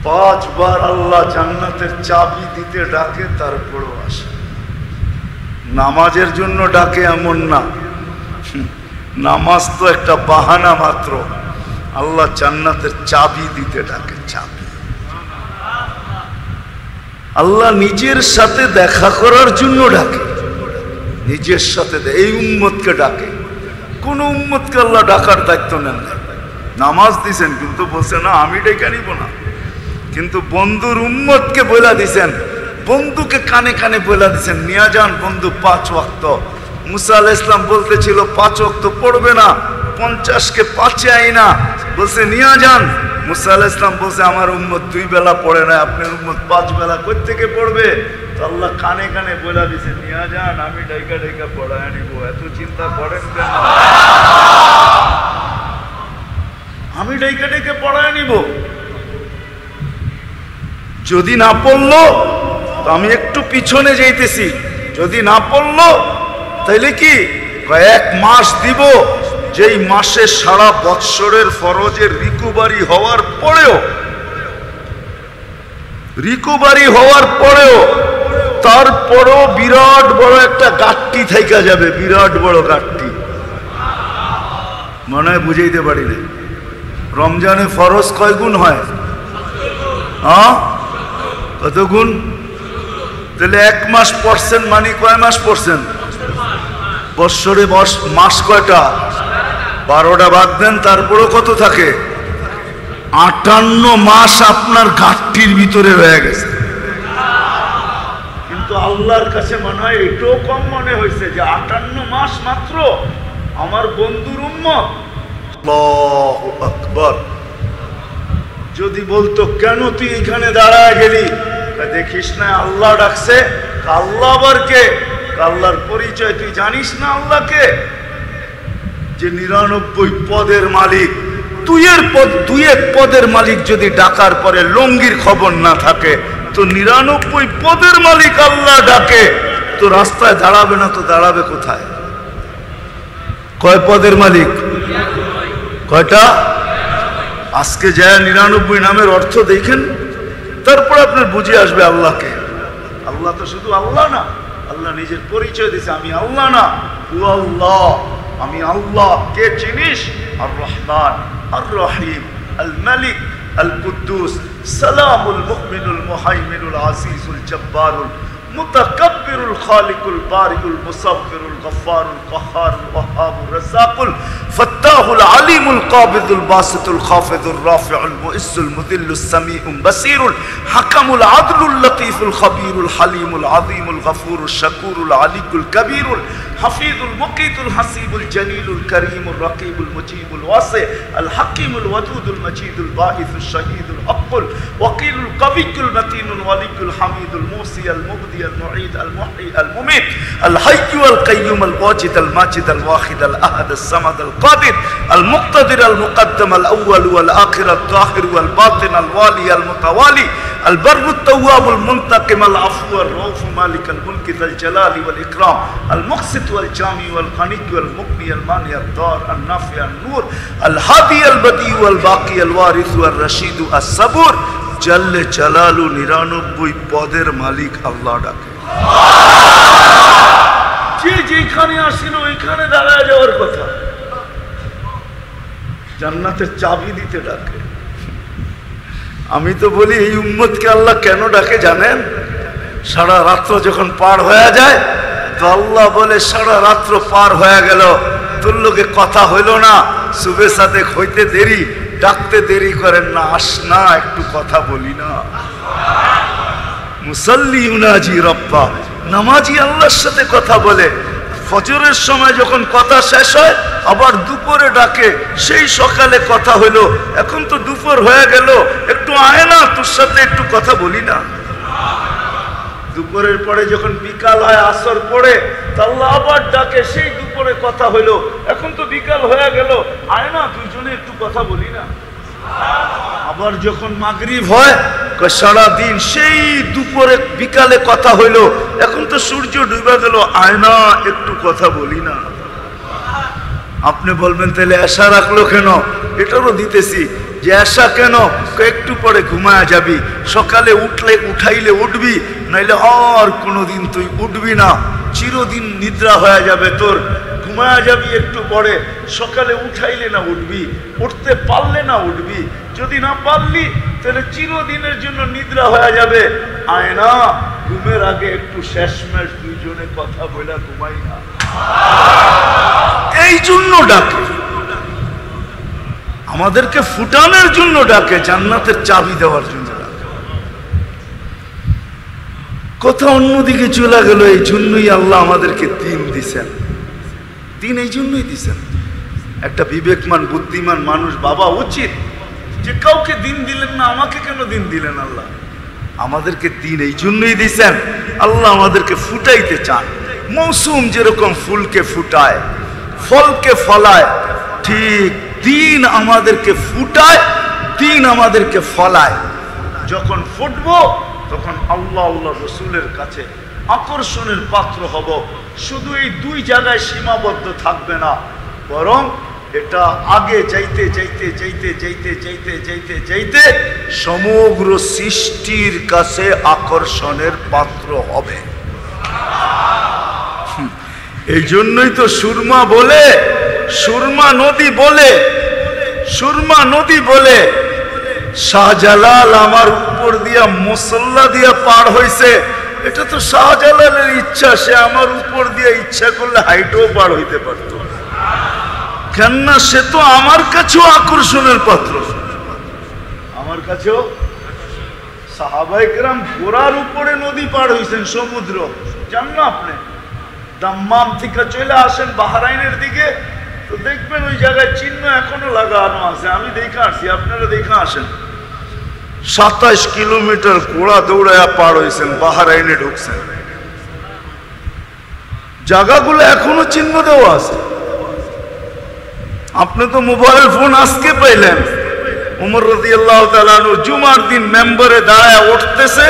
5 বার আল্লাহ জান্নাতের চাবি দিতে ডাকে, তারপরও আসে। নামাজের জন্য ডাকে এমন না, নামাজ তো একটা বাহানা মাত্র। আল্লাহ জান্নাতের চাবি দিতে ডাকে, চাবি। আল্লাহ নিজের সাথে দেখা করার জন্য ডাকে, নিজের সাথে এই উম্মতকে ডাকে। কোন উম্মতকে আল্লাহ ডাকার দায়িত্ব নেন না। নামাজ দিছেন কিন্তু বলছে না আমি ডেকে নিব না। কিন্তু বন্ধুর উম্মতকে বলে দিছেন, বন্ধুকে কানে কানে বলে দিছেন নিয়ে যান বন্ধু 5 ওয়াক্ত। মুসা আলাইহিস সালাম বলতেছিল 5 ওয়াক্ত পড়বে না, 50-কে 5-এ আইনা বলছে নিয়ে যান। মুসা আলাইহিস সালাম বলছে আমার উম্মত 2 বেলা পড়ে না, আপনার উম্মত 5 বেলা কই থেকে পড়বে? তো আল্লাহ কানে কানে বলে দিছে নিয়ে যান, আমি ডাইকা ডাইকা পড়ায় নিব। এত চিন্তা করেন কেন? আমি ডাইকা ডাইকা পড়ায় নিব। যদি না পড়লো তো আমি একটু পিছনে যাইতেছি, যদি না পড়লো তাইলে কি 1 মাস দিব, যেই মাসে সারা বৎসরের ফরজের রিকভারি হওয়ার পরেও তারপরও বিরাট বড় একটা গাট্টি থাইকা যাবে, বিরাট বড় গাট্টি। মনে হয় বুঝাইতে পারি না। রমজানে ফরজ কয় গুণ হয়? কত গুণ? তাহলে 1 মাস পড়ছেন মানে কয় মাস পড়ছেন? বৎসরে মাস কয়টা? 12টা বাদ দেন, তারপরও কত থাকে? 58 মাস আপনার ঘাটতির ভিতরে হয়ে গেছে। কিন্তু আল্লাহর কাছে মনে হয় এটাও কম মনে হয়েছে যে 58 মাস মাত্র আমার বন্ধুর উম্মত আল্লাহু আকবার। যদি বলতো কেন তুই এখানে দাঁড়ায় গেলি, দেখিস না আল্লাহ ডাকছে। আল্লাহ আবার কে? আল্লাহর পরিচয় তুই জানিস না আল্লাহকে? যে 99 পদের মালিক, দুই এক পদের মালিক যদি ডাকার পরে লঙ্গির খবর না থাকে, তো 99 পদের মালিক আল্লাহ ডাকে, তো রাস্তায় দাঁড়াবে না তো দাঁড়াবে কোথায়? কয় পদের মালিক? কয়টা? আজকে যায় 99 নামের অর্থ দেখেন, তারপর আপনার বুঝে আসবে আল্লাহকে। আল্লাহ তো শুধু আল্লাহ না, আল্লাহ নিজের পরিচয় দিয়েছে, আমি আল্লাহ না, ও আল্লাহ, আমি আল্লাহ। কে চিনিস? আর রহমান, আর রহিম, আল মালিক, আল কুদ্দুস, সালামুল মুমিনুল মুহাইমিনুল আজিজুল জব্বারুল متكبر الخالق البارئ المصور الغفار القهار الوهاب الرزاق الفتاح العليم القابض الباسط الخافض الرافع المؤز المذل السميع البصير الحكم العدل اللطيف الخبير الحليم العظيم الغفور الشكور العلي الكبير الحفيظ المقيت الحسيب الجليل الكريم الرقيب المجيب الواسع الحكيم الودود المجيد الباعث الشهيد الحق الوكيل القوي المتين الولي الحميد الموصي المبدي المعيد المحيي المميت الحي والقيوم الواجد الماجد الواحد الأحد الصمد القادر المقتدر المقدم الأول والآخر الظاهر والباطن الوالي المتوالي البر التواب المنتقم العفو الرؤوف مالك الملك ذا الجلال والإكرام المقسط والجامع والغني والمغني المانع الضار النافع النور الهادي البديع والباقي الوارث والرشيد الصبور জাল্লে জালালু 99 পদের মালিক আল্লাহ ডাকে। যে যেখানে আসিল ওইখানে দাঁড়ায় যাওয়ার কথা। জান্নাতের চাবি দিতে ডাকে। আমি তো বলি এই উম্মতকে আল্লাহ কেন ডাকে জানেন? সারা রাত্র যখন পার হয়ে যায়, তো আল্লাহ বলে সারা রাত্র পার হয়ে গেল, তোর লোকে কথা হইল না, সুবে সাথে হইতে দেরি, ডাকতে দেরি করেন না, আস না একটু কথা বলি না। মুসাল্লি ইউনাজি রব্বা, নামাজি আল্লাহর সাথে কথা বলে। ফজরের সময় যখন কথা শেষ হয় আবার দুপুরে ডাকে, সেই সকালে কথা হইলো, এখন তো দুপুর হয়ে গেল, একটু আয় না, তোর সাথে একটু কথা বলি না। দুপুরের পরে যখন বিকাল হয়, আসর পড়ে, আল্লাহ আবার ডাকে, সেই দুপুরে কথা হইলো, এখন তো বিকাল হয়ে গেল, আয় না দুইজনে একটু কথা বলি না। আবার যখন মাগরিব হয়, সারা দিন সেই দুপুরে বিকালে কথা হইলো, এখন তো সূর্য ডুবে গেল, আয় না একটু কথা বলি না। আপনি বলবেন তাহলে এশা রাখলো কেন? এটারও দিতেছি যে এশা কেন, একটু পরে ঘুমায়া যাবি, সকালে উঠাইলে উঠবি, নাইলে আর কোনোদিন তুই উঠবি না, চিরদিন নিদ্রা হয়ে যাবে তোর, ঘুমায়া যাবি একটু পরে, সকালে উঠাইলে না উঠবি, উঠতে পারলে না উঠবি, যদি না পারলি তাহলে চিরদিনের জন্য নিদ্রা হয়ে যাবে। আয় না ঘুমের আগে একটু শেষমেশ দুইজনে কথা বলে ঘুমাই না। এই জন্য ডাকে, আমাদেরকে ফুটানোর জন্য ডাকে, জান্নাতের চাবি দেওয়ার জন্য ডাকে। কথা অন্যদিকে চলে গেল, এই জন্যই আল্লাহ আমাদেরকে দিন দিছেন। দিন এই জন্যই দিছেন। একটা বিবেকমান বুদ্ধিমান মানুষ বাবা উচিত যে কাউকে দিন দিলেন না, আমাকে কেন দিন দিলেন আল্লাহ? আমাদেরকে দিন এই জন্যই দিছেন, আল্লাহ আমাদেরকে ফুটাইতে চান। মৌসুম যেরকম ফুলকে ফুটায়, ফলকে ফলায়, ঠিক দিন আমাদেরকে ফুটায়, দিন আমাদেরকে ফলায়। যখন ফুটবো তখন আল্লাহ আল্লাহ রসুলের কাছে আকর্ষণের পাত্র হব। শুধু এই দুই জায়গায় সীমাবদ্ধ থাকবে না, বরং এটা আগে যাইতে যাইতে যাইতে যাইতে যাইতে যাইতে যাইতে সমগ্র সৃষ্টির কাছে আকর্ষণের পাত্র হবে। এই জন্যই তো সুরমা বলে, সুরমা নদী বলে, সুরমা নদী বলে শাহজালাল আমার উপর দিয়া মুসল্লা দিয়া পার হইছে। এটা তো শাহজালালের ইচ্ছা, সে আমার উপর দিয়ে ইচ্ছা করলে হাইটেও পার হইতে পারত। কেননা সে তো আমার কাছেও আকর্ষণের পাত্র, আমার কাছেও। সাহাবায়ে কেরাম ঘোড়ার উপরে নদী পার হইছেন, সমুদ্র। জান না আপনি? দাম্মাম থেকে চলে আসেন বাহরাইনের দিকে, তো দেখবেন ওই জায়গায় চিহ্ন এখনো লাগানো আছে, আমি দেখে আসছি, আপনারা দেখে আসেন। 27 কিলোমিটার ঘোড়া দৌড়ায়া পার হয়েছেন, বাহরাইনে ঢুকছেন, জায়গাগুলো এখনো চিহ্ন দেওয়া আছে। আপনি তো মোবাইল ফোন আজকে পাইলেন। উমর রাদিয়াল্লাহু তাআলা আনহু জুমার দিন মেম্বারে দাঁড়ায় উঠতেছে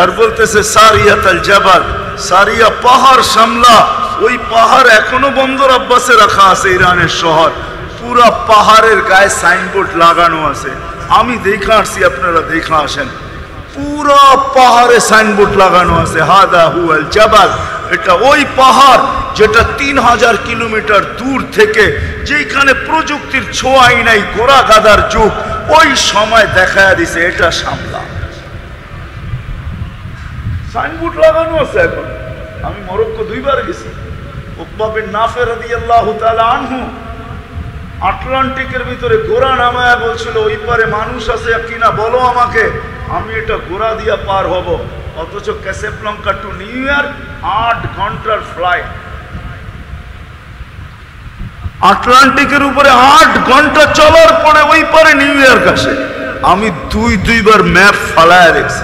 আর বলতেছে সারিয়াতুল জাবাল, সারিয়া পাহাড় সামলা। ওই পাহাড় এখনো বন্দর আব্বাসে রাখা আছে, ইরানের শহর। পুরা পাহাড়ের গায়ে সাইনবোর্ড লাগানো আছে, আমি দেখে আসছি, আপনারা দেখে আসেন। পুরা পাহাড়ে সাইনবোর্ড লাগানো আছে, হাদা হুয়াল জাবাল। এটা ওই পাহাড় যেটা 3000 কিলোমিটার দূর থেকে, যেখানে প্রযুক্তির ছোঁয়াই নাই, ঘোড়া গাদার যুগ, ওই সময় দেখায়া দিছে এটা সামলা। সাইনবোর্ড লাগানো আছে এখন। আমি মরক্কো 2 বার গেছি। উকবা বিন নাফে রাদিয়াল্লাহু তাআলা আনহু আটলান্টিকের ভিতরে ঘোড়া নামায়া বলছিল, ওই পারে মানুষ আছে কিনা বলো আমাকে, আমি এটা ঘোড়া দিয়া পার হব। অথচ ক্যাসাব্লাঙ্কা টু নিউ ইয়র্ক 8 ঘন্টার ফ্লাইট। আটলান্টিকের উপরে 8 ঘন্টা চলার পরে ওই পারে নিউ ইয়র্ক আসে। আমি 2 বার ম্যাপ ফালায় দেখছি,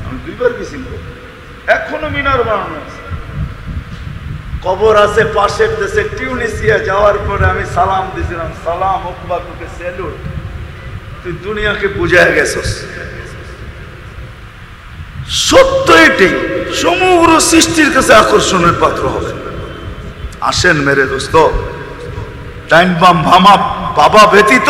আমি 2 বার গেছি। এখনো মিনার বানানো আছে, কবর আছে পাশের দেশে টিউনিসিয়া। যাওয়ার পরে আমি সালাম দিয়েছিলাম, সালাম উকবা, তোকে স্যালুট, তুই দুনিয়াকে বুঝায় গেছস। সত্য এটি, সমগ্র সৃষ্টির কাছে আকর্ষণের পাত্র হবে। আসেন মেরে দোস্ত, টাইম বাম ভামা বাবা ব্যতীত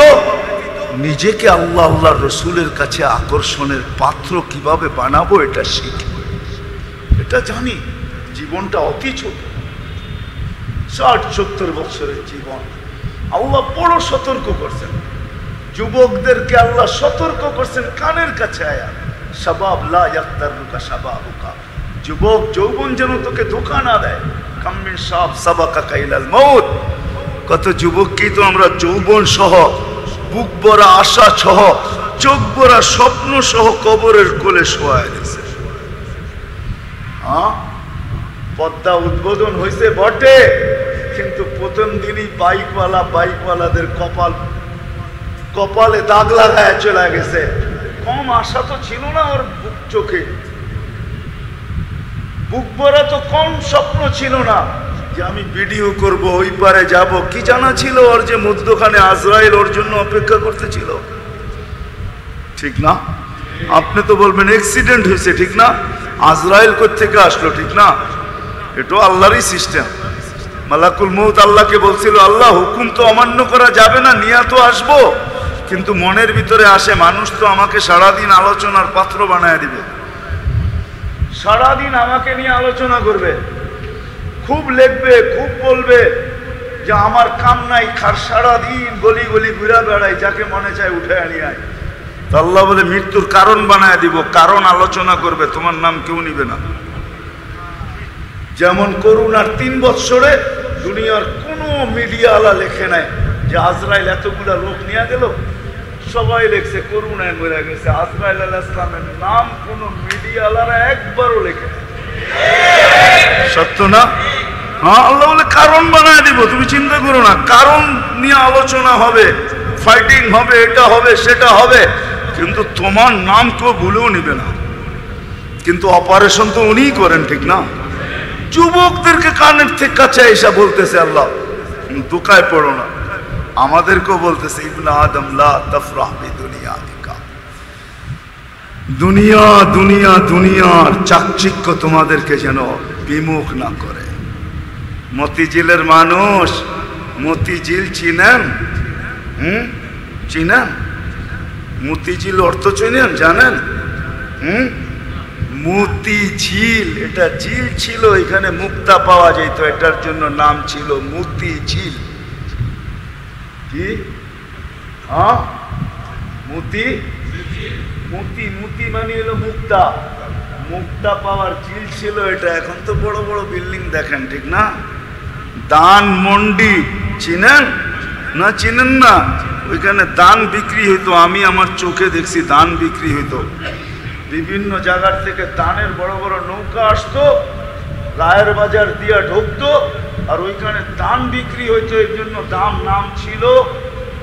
নিজেকে আল্লাহ আল্লাহ রসুলের কাছে আকর্ষণের পাত্র কিভাবে বানাবো এটা শিখি, এটা জানি। জীবনটা অতি ছোট, 60-70 বছরের জীবন। আল্লাহ বড় সতর্ক করছেন যুবকদেরকে, আল্লাহ সতর্ক করছেন কানের কাছে আয়া, শাবাব লা ইয়াক্তারুকা শাবাবুকা, যুবক যৌবন যেন তোকে ধোঁকা না দেয়। কাম মিন শাব সাবাকা ইলাল মউত, কত যুবককেই তো আমরা যৌবন সহ, বুক ভরা আশা সহ, চোখ ভরা স্বপ্ন সহ কবরের কোলে শোয়ায় দিয়েছে। হ্যাঁ, পদ্মা উদ্বোধন হয়েছে বটে, কিন্তু প্রথম দিনই বাইকওয়ালাদের কপালে দাগ লাগায় চলে গেছে। কম আশা তো ছিল না ওর চোখে, বুক ভরা তো কম স্বপ্ন ছিল না যে আমি ভিডিও করব, ওই পারে যাব। কি জানা ছিল ওর যে মধ্যখানে আজরাইল ওর জন্য অপেক্ষা করতেছিল? ঠিক না? আপনি তো বলবেন অ্যাক্সিডেন্ট হয়েছে, ঠিক না? আজরাইল কোত্থেকে আসলো, ঠিক না? এটা আল্লাহরই সিস্টেম। মালাকুল মউত আল্লাহকে বলছিল, আল্লাহ হুকুম তো অমান্য করা যাবে না, নিয়া তো আসবো, কিন্তু মনের ভিতরে আসে মানুষ তো আমাকে সারাদিন আলোচনার পাত্র বানায় দিবে, সারাদিন আমাকে নিয়ে আলোচনা করবে, খুব লিখবে, খুব বলবে যে আমার কাম নাই, সারাদিন গলি গলি ঘুরা বেড়াই, যাকে মনে চায় উঠে আনিয়ে আয়। তো আল্লাহ বলে মৃত্যুর কারণ বানায় দিব, কারণ আলোচনা করবে, তোমার নাম কেউ নিবে না। যেমন করোনার 3 বছরে দুনিয়ার কোনো মিডিয়াওয়ালা লেখে নাই যে আজরাইল এতগুলা লোক নিয়ে গেল, সবাই লেখছে করোনায় মরে গেছে। আজরাইল আলাইহিস সালামের নাম কোনো মিডিয়াওয়ালারা একবারও লেখে না। সত্য না? হ্যাঁ, আল্লাহ বলে কারণ বানায় দিব, তুমি চিন্তা করো না, কারণ নিয়ে আলোচনা হবে, ফাইটিং হবে, এটা হবে সেটা হবে, কিন্তু তোমার নাম কেউ ভুলেও নিবে না। কিন্তু অপারেশন তো উনিই করেন, ঠিক না? যুবকদেরকে কানের থেকে কাছে এসে বলতেছে আল্লাহ, দোকায় পড়ো না। আমাদেরকেও বলতেছে ইবনে আদম লা তাফরাহ বিদুনিয়াতিকা, দুনিয়া দুনিয়া দুনিয়ার চাকচিক্য তোমাদেরকে যেন বিমুখ না করে। মতিঝিলের মানুষ, মতিঝিল চিনেন? চিনেন? মতিঝিল অর্থ চিনেন, জানেন? মতিঝিল, এটা ঝিল ছিল, এখানে মুক্তা পাওয়া যেত, এটার জন্য নাম ছিল মতিঝিল। কি? হ্যাঁ, মতি মতি মতি মানে হলো মুক্তা, মুক্তা পাওয়ার ঝিল ছিল এটা। এখন তো বড় বড় বিল্ডিং দেখেন, ঠিক না? দান মন্ডি চিনেন না? চিনেন না? ওইখানে দান বিক্রি হইতো, আমি আমার চোখে দেখছি দান বিক্রি হইতো। বিভিন্ন জায়গার থেকে দানের বড় বড় নৌকা আসতো, রায়ের বাজার দিয়া ঢুকতো, আর ওইখানে ধান বিক্রি হইতো, এর জন্য নাম ছিল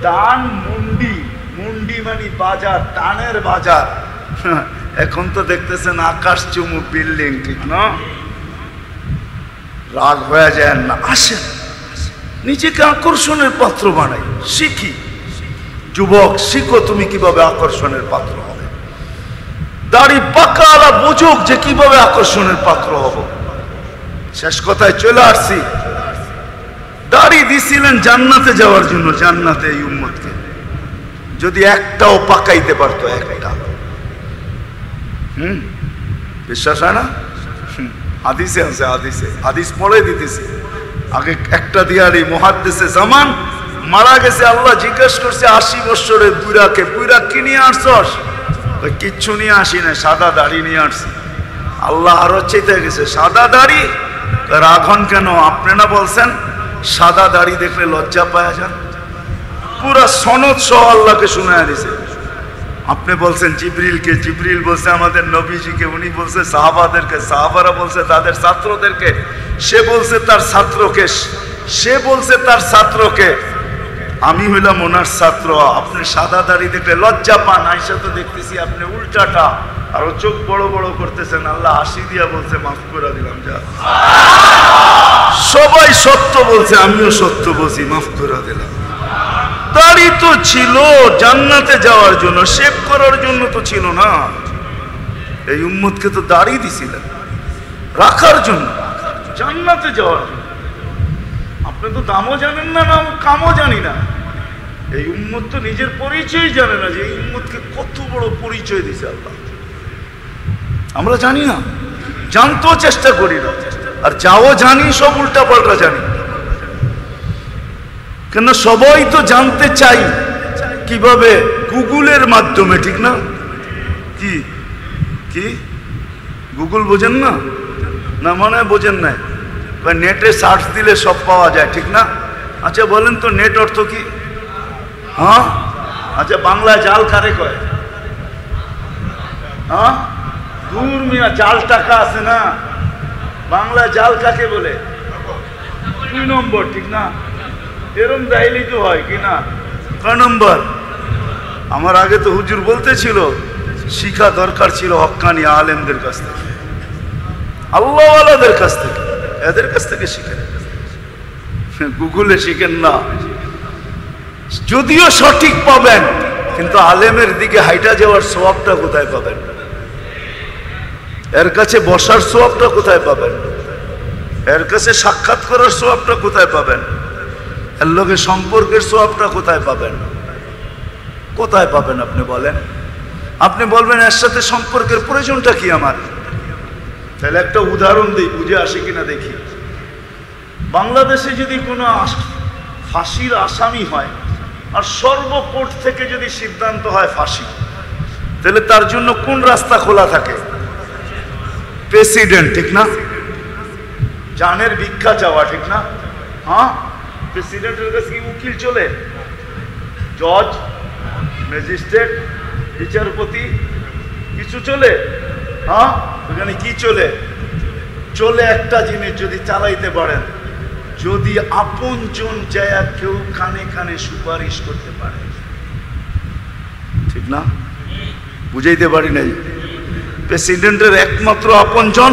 ধান মুন্ডি। মুন্ডি মানে বাজার, ধানের বাজার। এখন তো দেখতেছেন আকাশ চুমু বিল্ডিং, ঠিক না? রাগ হয়ে যায় না, আসেন নিজেকে আকর্ষণের পাত্র বানাই, শিখি। যুবক শিখো তুমি কিভাবে আকর্ষণের পাত্র হবে। দাড়ি পাকালা বুঝুক যে কিভাবে আকর্ষণের পাত্র হব। শেষ কথায় চলে আসছি, দাড়ি দিছিলেন জান্নাতে যাওয়ার জন্য, জান্নাতে এই উম্মতকে যদি একটাও পাকাইতে পারতো, একটা। বিশ্বাস হয় না? হাদিসে আছে, হাদিস পড়ে দিতেছি। আগে একটা দিয়ারি মুহাদ্দিসে জামান মারা গেছে, আল্লাহ জিজ্ঞেস করছে 80 বছরের বুড়াকে, বুড়া কি নিয়ে আসছস? কিচ্ছু নিয়ে আসি না, সাদা দাড়ি নিয়ে আসছি। আল্লাহ আরো চাইতে গেছে, সাদা দাড়ি? রাখুন কেন? আপনি না বলছেন সাদা দাড়ি দেখলে লজ্জা পাওয়া যান? পুরা সনদ সহ আল্লাহকে শুনায়া দিছে। আপনি বলছেন জিবরিলকে, জিবরিল বলছে আমাদের নবীজিকে, উনি বলছে সাহাবাদেরকে, সাহাবারা বলছে তাদের ছাত্রদেরকে, সে বলছে তার ছাত্রকে, সে বলছে তার ছাত্রকে। আমি হইলাম ওনার ছাত্র। আপনি সাদা দাড়ি দেখলে লজ্জা পান, আইসা তো দেখতেছি আপনি উল্টাটা, আরো চোখ বড় বড় করতেছেন। আল্লাহ হাসি দিয়া বলছে মাফ করে দিলাম, যা। সবাই সত্য বলছে, আমিও সত্য বলছি, মাফ করে দিলাম। দাড়ি তো ছিল জান্নাতে যাওয়ার জন্য, শেভ করার জন্য তো ছিল না। এই উম্মতকে তো দাড়ি দিছিলেন রাখার জন্য, জান্নাতে যাওয়ার জন্য। আপনি তো দামও জানেন না, না কামও জানি না। এই উম্মত তো নিজের পরিচয় জানে না, যে এই উম্মতকে কত বড় পরিচয় দিছে আল্লাহ। আমরা জানি না, জানতেও চেষ্টা করি না, আর যাও জানি সব উল্টা পাল্টা জানি। কেন সবাই তো জানতে চাই কিভাবে, গুগলের মাধ্যমে, ঠিক না? কি কি গুগল বোঝেন না? না মনে হয় বোঝেন নাই। নেটে সার্চ দিলে সব পাওয়া যায়, ঠিক না? আচ্ছা বলেন তো নেট অর্থ কি? হ্যাঁ, আচ্ছা বাংলায় জাল কারে কয়? হ্যাঁ, দূর মিয়া, জাল টাকা আছে না, বাংলায় জাল কাকে বলে? 2 নম্বর, ঠিক না? এরম দাইলেই তো হয়, কি না? কয় নম্বর? আমার আগে তো হুজুর বলতেছিল শিখা দরকার ছিল হক্কানি আলেমদের কাছ থেকে, আল্লাহওয়ালাদের কাছ থেকে, এদের কাছ থেকে শিখেন, গুগলে শিখেন না। যদিও সঠিক পাবেন, কিন্তু আলেমের দিকে হাইটা যাওয়ার সওয়াবটা কোথায় পাবেন? এর কাছে বসার সওয়াবটা কোথায় পাবেন? এর কাছে সাক্ষাৎ করার সওয়াবটা কোথায় পাবেন? এর লগে সম্পর্কের সওয়াবটা কোথায় পাবেন? কোথায় পাবেন আপনি বলেন? আপনি বলবেন এর সাথে সম্পর্কের প্রয়োজনটা কি আমার? তাহলে একটা উদাহরণ দিই, বুঝে আসে কিনা দেখি। বাংলাদেশে যদি কোনো ফাঁসির আসামি হয়, আর সর্বকোর্ট থেকে যদি সিদ্ধান্ত হয় ফাঁসি, তাহলে তার জন্য কোন রাস্তা খোলা থাকে? প্রেসিডেন্ট, ঠিক না? জানের ভিক্ষা চাওয়া, ঠিক না? হ্যাঁ, প্রেসিডেন্টের কাছে কি উকিল চলে? জজ, ম্যাজিস্ট্রেট, বিচারপতি কিছু চলে? হ্যাঁ, ওখানে কি চলে? চলে একটা জিনিস, যদি চালাইতে পারেন, যদি আপনজন যায় কেউ কানে কানে সুপারিশ করতে পারে, ঠিক না? বুঝাইতে পারি নাই? প্রেসিডেন্টের একমাত্র আপনজন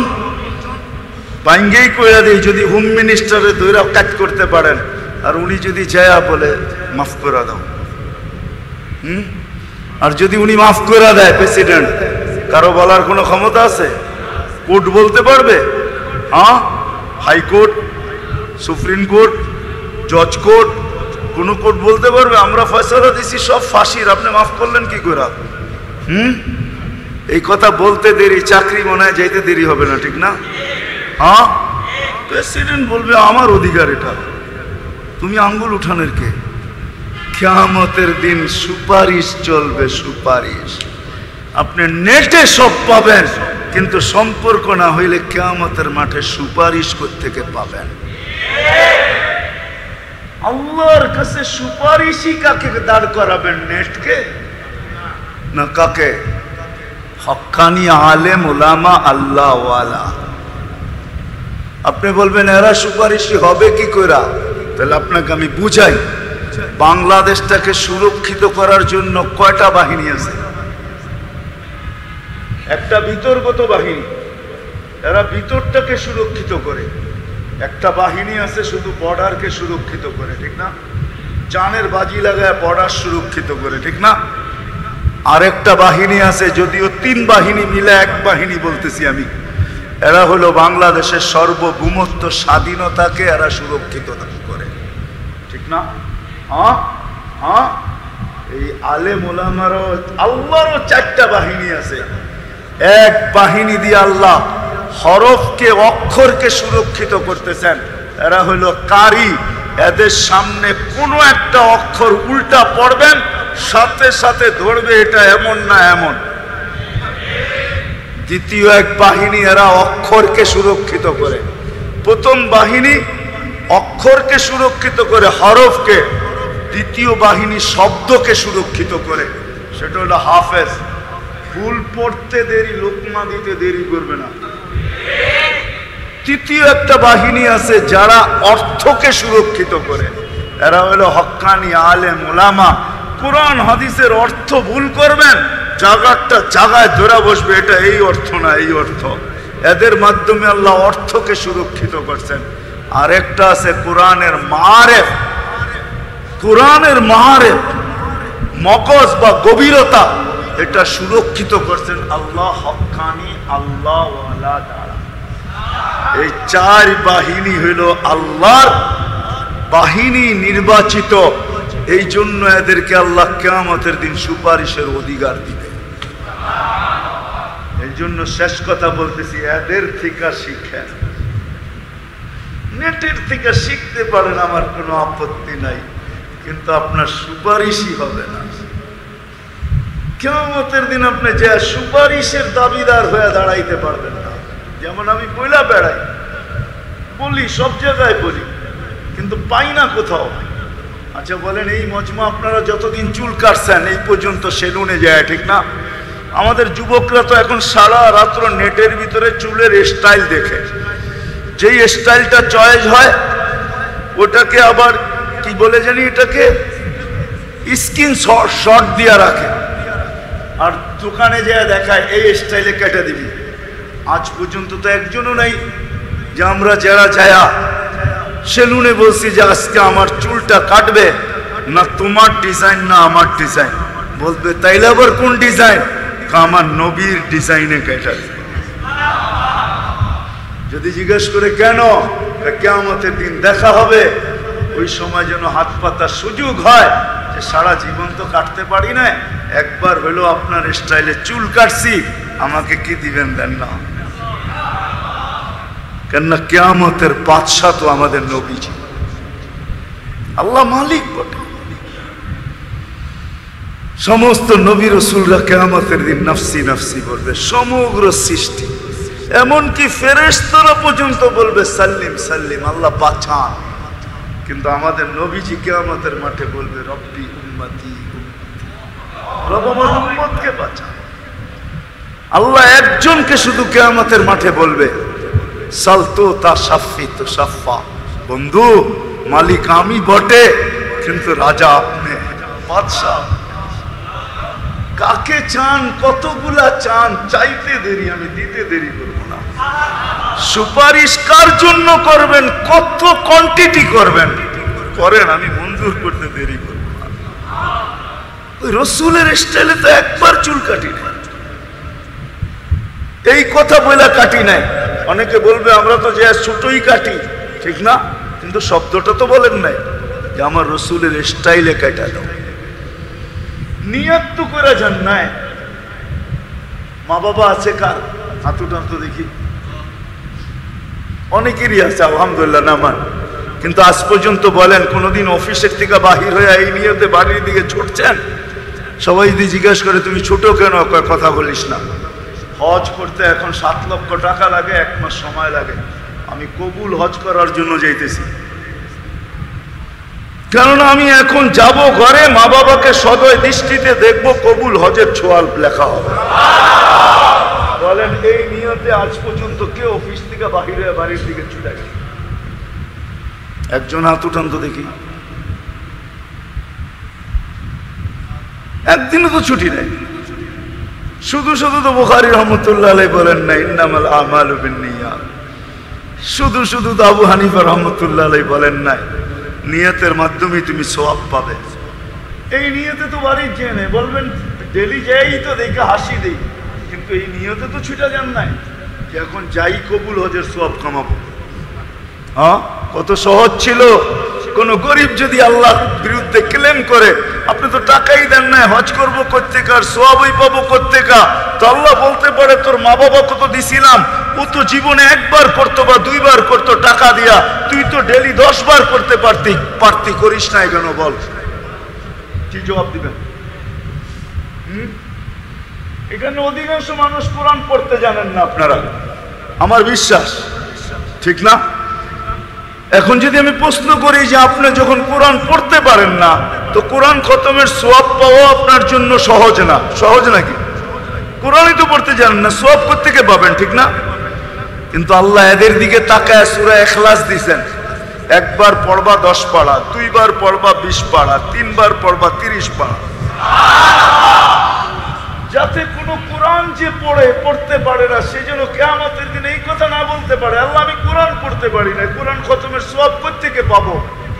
ভাঙ্গেই কইরা দেয়, যদি হোম মিনিস্টারে দৈরা কাজ করতে পারেন, আর উনি যদি যায় বলে মাফ করে দাও, আর যদি উনি মাফ করে দেয় প্রেসিডেন্ট, কারো বলার কোনো ক্ষমতা আছে? কোর্ট বলতে পারবে? হ্যাঁ, হাইকোর্ট, সুপ্রিম কোর্ট, জজ কোর্ট, কোন কোর্ট বলতে পারবে আমরা ফয়সালা দিছি সব ফাঁসির, আপনি মাফ করলেন কি করে? এই কথা বলতে দেরি, চাকরি মনে হয় যাইতে দেরি হবে না, ঠিক না? হ্যাঁ, প্রেসিডেন্ট বলবে আমার অধিকার এটা, তুমি আঙ্গুল উঠানের কে? কিয়ামতের দিন সুপারিশ চলবে, সুপারিশ। আপনি নেটে সব পাবেন, কিন্তু সম্পর্ক না হইলে কিয়ামতের মাঠে সুপারিশ কোত্থেকে পাবেন? আল্লাহর কাছে সুপারিশই কাকে দাঁড় করাবেন? নেটকে না কাকে? হক্কানি আলেম ওলামা আল্লাহওয়ালা। আপনি বলবেন এরা সুপারিশি হবে কি কইরা? তাহলে আপনাকে আমি বুঝাই, বাংলাদেশটাকে সুরক্ষিত করার জন্য কয়টা বাহিনী আছে? একটা বিতর্গত বাহিনী, এরা ভিতরটাকে সুরক্ষিত করে। একটা বাহিনী আছে শুধু বর্ডারকে সুরক্ষিত করে, ঠিক না? জানের বাজি লাগায় বর্ডার সুরক্ষিত করে, ঠিক না? আরেকটা বাহিনী আছে, যদিও তিন বাহিনী মিলে এক বাহিনী বলতেছি আমি, এরা হলো বাংলাদেশের সার্বভৌমত্ব স্বাধীনতাকে এরা সুরক্ষিত করে, ঠিক না? এই আলেম ওলামারও আল্লাহরও চারটা বাহিনী আছে। এক বাহিনী দিয়ে আল্লাহ হরফকে অক্ষরকে সুরক্ষিত করতেছেন, এরা হলো কারি। এদের সামনে কোনো একটা অক্ষর উল্টা পড়বেন, সাথে সাথে ধরবে এটা এমন না এমন। দ্বিতীয় এক বাহিনী, এরা অক্ষরকে সুরক্ষিত করে। প্রথম বাহিনী অক্ষরকে সুরক্ষিত করে, হরফকে। দ্বিতীয় বাহিনী শব্দকে সুরক্ষিত করে, সেটা হলো হাফেজ। ফুল পড়তে দেরি, লোকমা দিতে দেরি করবে না। তৃতীয় একটা বাহিনী আছে যারা অর্থকে সুরক্ষিত করে, এরা হলো হক্কানি আলেম ওলামা। কোরআন হাদিসের অর্থ ভুল করবেন, জায়গাটা জায়গায় ধরে বসবে, এটা এই অর্থ না এই অর্থ। এদের মাধ্যমে আল্লাহ অর্থকে সুরক্ষিত করছেন। আর একটা আছে কোরআনের মারেফ, কোরআনের মারেফ, মগজ বা গভীরতা, এটা সুরক্ষিত করছেন আল্লাহ হক্কানি আল্লাহ ওয়ালা দ্বারা। এই চার বাহিনী হইল আল্লাহর বাহিনী নির্বাচিত, এই জন্য এদেরকে আল্লাহ কিয়ামতের দিন সুপারিশের অধিকার দিবে। এই জন্য শেষ কথা বলতেছি, এদের থেকে শিখেন। নেটের থেকে শিখতে পারেন, আমার কোনো আপত্তি নাই, কিন্তু আপনার সুপারিশই হবে না। কিয়ামতের দিন আপনি যে সুপারিশের দাবিদার হয়ে দাঁড়াইতে পারবেন না। যেমন আমি বইলা বেড়াই, বলি, সব জায়গায় বলি, কিন্তু পাই না কোথাও। আচ্ছা বলেন, এই মজমা আপনারা যতদিন চুল কাটছেন এই পর্যন্ত সেলুনে যায়, ঠিক না? আমাদের যুবকরা তো এখন সারা রাত্র নেটের ভিতরে চুলের স্টাইল দেখে, যেই স্টাইলটা চয়েস হয় ওটাকে আবার কি বলে জানি, এটাকে স্কিন শর্ট দিয়া রাখে, আর দোকানে যায় দেখায় এই স্টাইলে কেটে দিবি। আজ পর্যন্ত তো একজনও নাই যে আমরা যারা যায়া সেলুনে বলছি যে আজকে আমার চুলটা কাটবে না, তোমার ডিজাইন না আমার ডিজাইন। বলবে তাইলে আবার কোন ডিজাইন? আমার নবীর ডিজাইনে কেটে দিবে। যদি জিজ্ঞেস করে কেন, কিয়ামতের দিন দেখা হবে, ওই সময় যেন হাত পাতার সুযোগ হয় যে সারা জীবন তো কাটতে পারি না, একবার হলো আপনার স্টাইলে চুল কাটছি, আমাকে কি দিবেন দেন না। কেননা কিয়ামতের বাদশা তো আমাদের নবীজি, আল্লাহ মালিক বটে। সমস্ত নবী রাসূলরা কিয়ামতের দিন নফসি নফসি বলবে, সমগ্র সৃষ্টি, এমনকি ফেরেশতারা পর্যন্ত বলবে সাল্লিম সাল্লিম, আল্লাহ বাঁচান। কিন্তু আমাদের নবীজি কিয়ামতের মাঠে বলবে রব্বি উম্মতি, রব আমার উম্মতকে বাঁচান। আল্লাহ একজনকে শুধু কিয়ামতের মাঠে বলবে সালতো তা সাফি তো সাফা, বন্ধু মালিক আমি বটে, কিন্তু রাজা আপনি, বাদশাহ। কাকে চান, কতগুলা চান, চাইতে দেরি, আমি দিতে দেরি করবো না। সুপারিশ কার জন্য করবেন, কত কোয়ান্টিটি করবেন, করেন, আমি মঞ্জুর করতে দেরি করবো না। ওই রসুলের স্টাইলে তো একবার চুল কাটি নাই, এই কথা বলে কাটি নাই। অনেকে বলবে আমরা তো যে ছোটই কাটি, ঠিক না? কিন্তু শব্দটা তো বলেন নাই যে আমার রসুলের স্টাইলে কাটা দাও। নিয়ত তো করে যান নাই। মা বাবা আছে কার? হাতু টানতো দেখি, অনেকেরই আছে আলহামদুলিল্লাহ নামান। কিন্তু আজ পর্যন্ত বলেন কোনোদিন অফিসের থেকে বাহির হয়ে এই নিয়তে বাড়ির দিকে ছুটছেন? সবাই যদি জিজ্ঞাসা করে তুমি ছোট কেন, কথা বলিস না। হজ করতে এখন 7 লক্ষ টাকা লাগে, 1 মাস সময় লাগে। আমি কবুল হজ করার জন্য যাইতেছি, কেননা আমি এখন যাব ঘরে, মা বাবাকে সদয় দৃষ্টিতে দেখবো, কবুল হজের ছোয়াল লেখা হবে। বলেন এই নিয়ম নিয়তে আজ পর্যন্ত কেউ অফিস থেকে বাহিরে বাড়ির দিকে ছুটে গেছে? একজন হাত উঠান তো দেখি। একদিনও তো ছুটি নেই। শুধু শুধু তো বুখারী রহমতুল্লাহ আলাইহি বলেন না ইন্নামাল আমালু বিন্নিয়াত। শুধু শুধু তো আবু হানিফা রহমতুল্লাহ আলাইহি বলেন নাই নিয়তের মাধ্যমে তুমি সওয়াব পাবে। এই নিয়তে তো বাড়ি জেনে বলবেন ডেলি যাই তো দেখে হাসি দেই, কিন্তু এই নিয়তে তো ছুটে যান নাই যে এখন যাই কবুল হজের সওয়াব কামাবো। হ্যাঁ, কত সহজ ছিল। কোন গরিব যদি আল্লাহর বিরুদ্ধে ক্লেম করে আপনি তো টাকাই দেন না, হজ করবো কোত্থেকার, সওয়াবই পাবো কোত্থেকা, তো আল্লাহ বলতে পারে তোর মা বাবা কত দিছিলাম, ও তো জীবনে একবার করতো বা দুইবার করতো টাকা দিয়া, তুই তো ডেলি 10 বার করতে পারতি করিস না কেন বল? কি জবাব দিবেন? এখানে অধিকাংশ মানুষ কোরআন পড়তে জানেন না আপনারা, আমার বিশ্বাস, ঠিক না? এখন যদি আমি প্রশ্ন করি যে আপনি যখন কোরআন পড়তে পারেন না, তো কোরআন খতমের সওয়াব পাওয়া আপনার জন্য সহজ না? সহজ নাকি? কোরআনই তো পড়তে জানেন না, সওয়াব কোত্থেকে পাবেন, ঠিক না? কিন্তু আল্লাহ এদের দিকে তাকায় সূরা ইখলাস দিয়েছেন, একবার পড়বা 10 পারা, দুইবার পড়বা 20 পারা, তিনবার পড়বা 30 পারা, যাতে কোনো কোরআন যে পড়তে পারে না সে যেন কিয়ামতের দিনে এই কথা না বলতে পারে আল্লাহ আমি কোরআন পড়তে পারি না, কোরআন খতমের সওয়াব কোত্থেকে পাবো?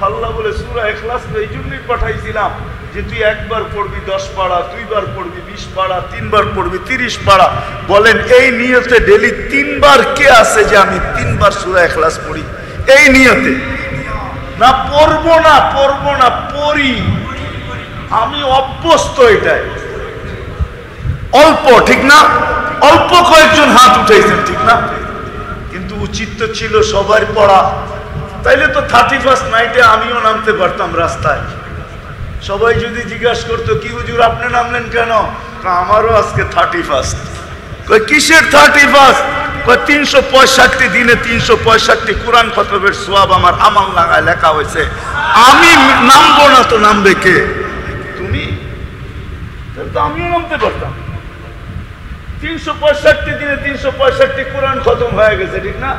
আল্লাহ বলে সূরা ইখলাস এই জন্যই পাঠাইছিলাম যে তুই একবার পড়বি 10 পারা, দুইবার পড়বি 20 পারা, তিনবার পড়বি 30 পারা। বলেন এই নিয়তে ডেলি 3 বার কে আছে যে আমি 3 বার সূরা ইখলাস পড়ি? এই নিয়তে না, পড়বো না পড়ি, আমি অভ্যস্ত এটাই। অল্প, ঠিক না? অল্প কয়েকজন হাত উঠাইছেন, ঠিক না? কিন্তু উচিত তো ছিল সবার পড়া। তাইলে তো 31st নাইটে আমিও নামতে পারতাম রাস্তায়। সবাই যদি জিজ্ঞাসা করতো কি হুজুর আপনি নামলেন কেন, আমারও আজকে 31st। কিসের 31st? 365 দিনে 365 কোরআন খতমের সওয়াব আমার আমল নাগায় লেখা হয়েছে। আমি নামবো না তো নামবে কে? তুমি। তাহলে তো আমিও নামতে পারতাম। 365 দিনে 365 কোরআন খতম হয়ে গেছে, ঠিক না?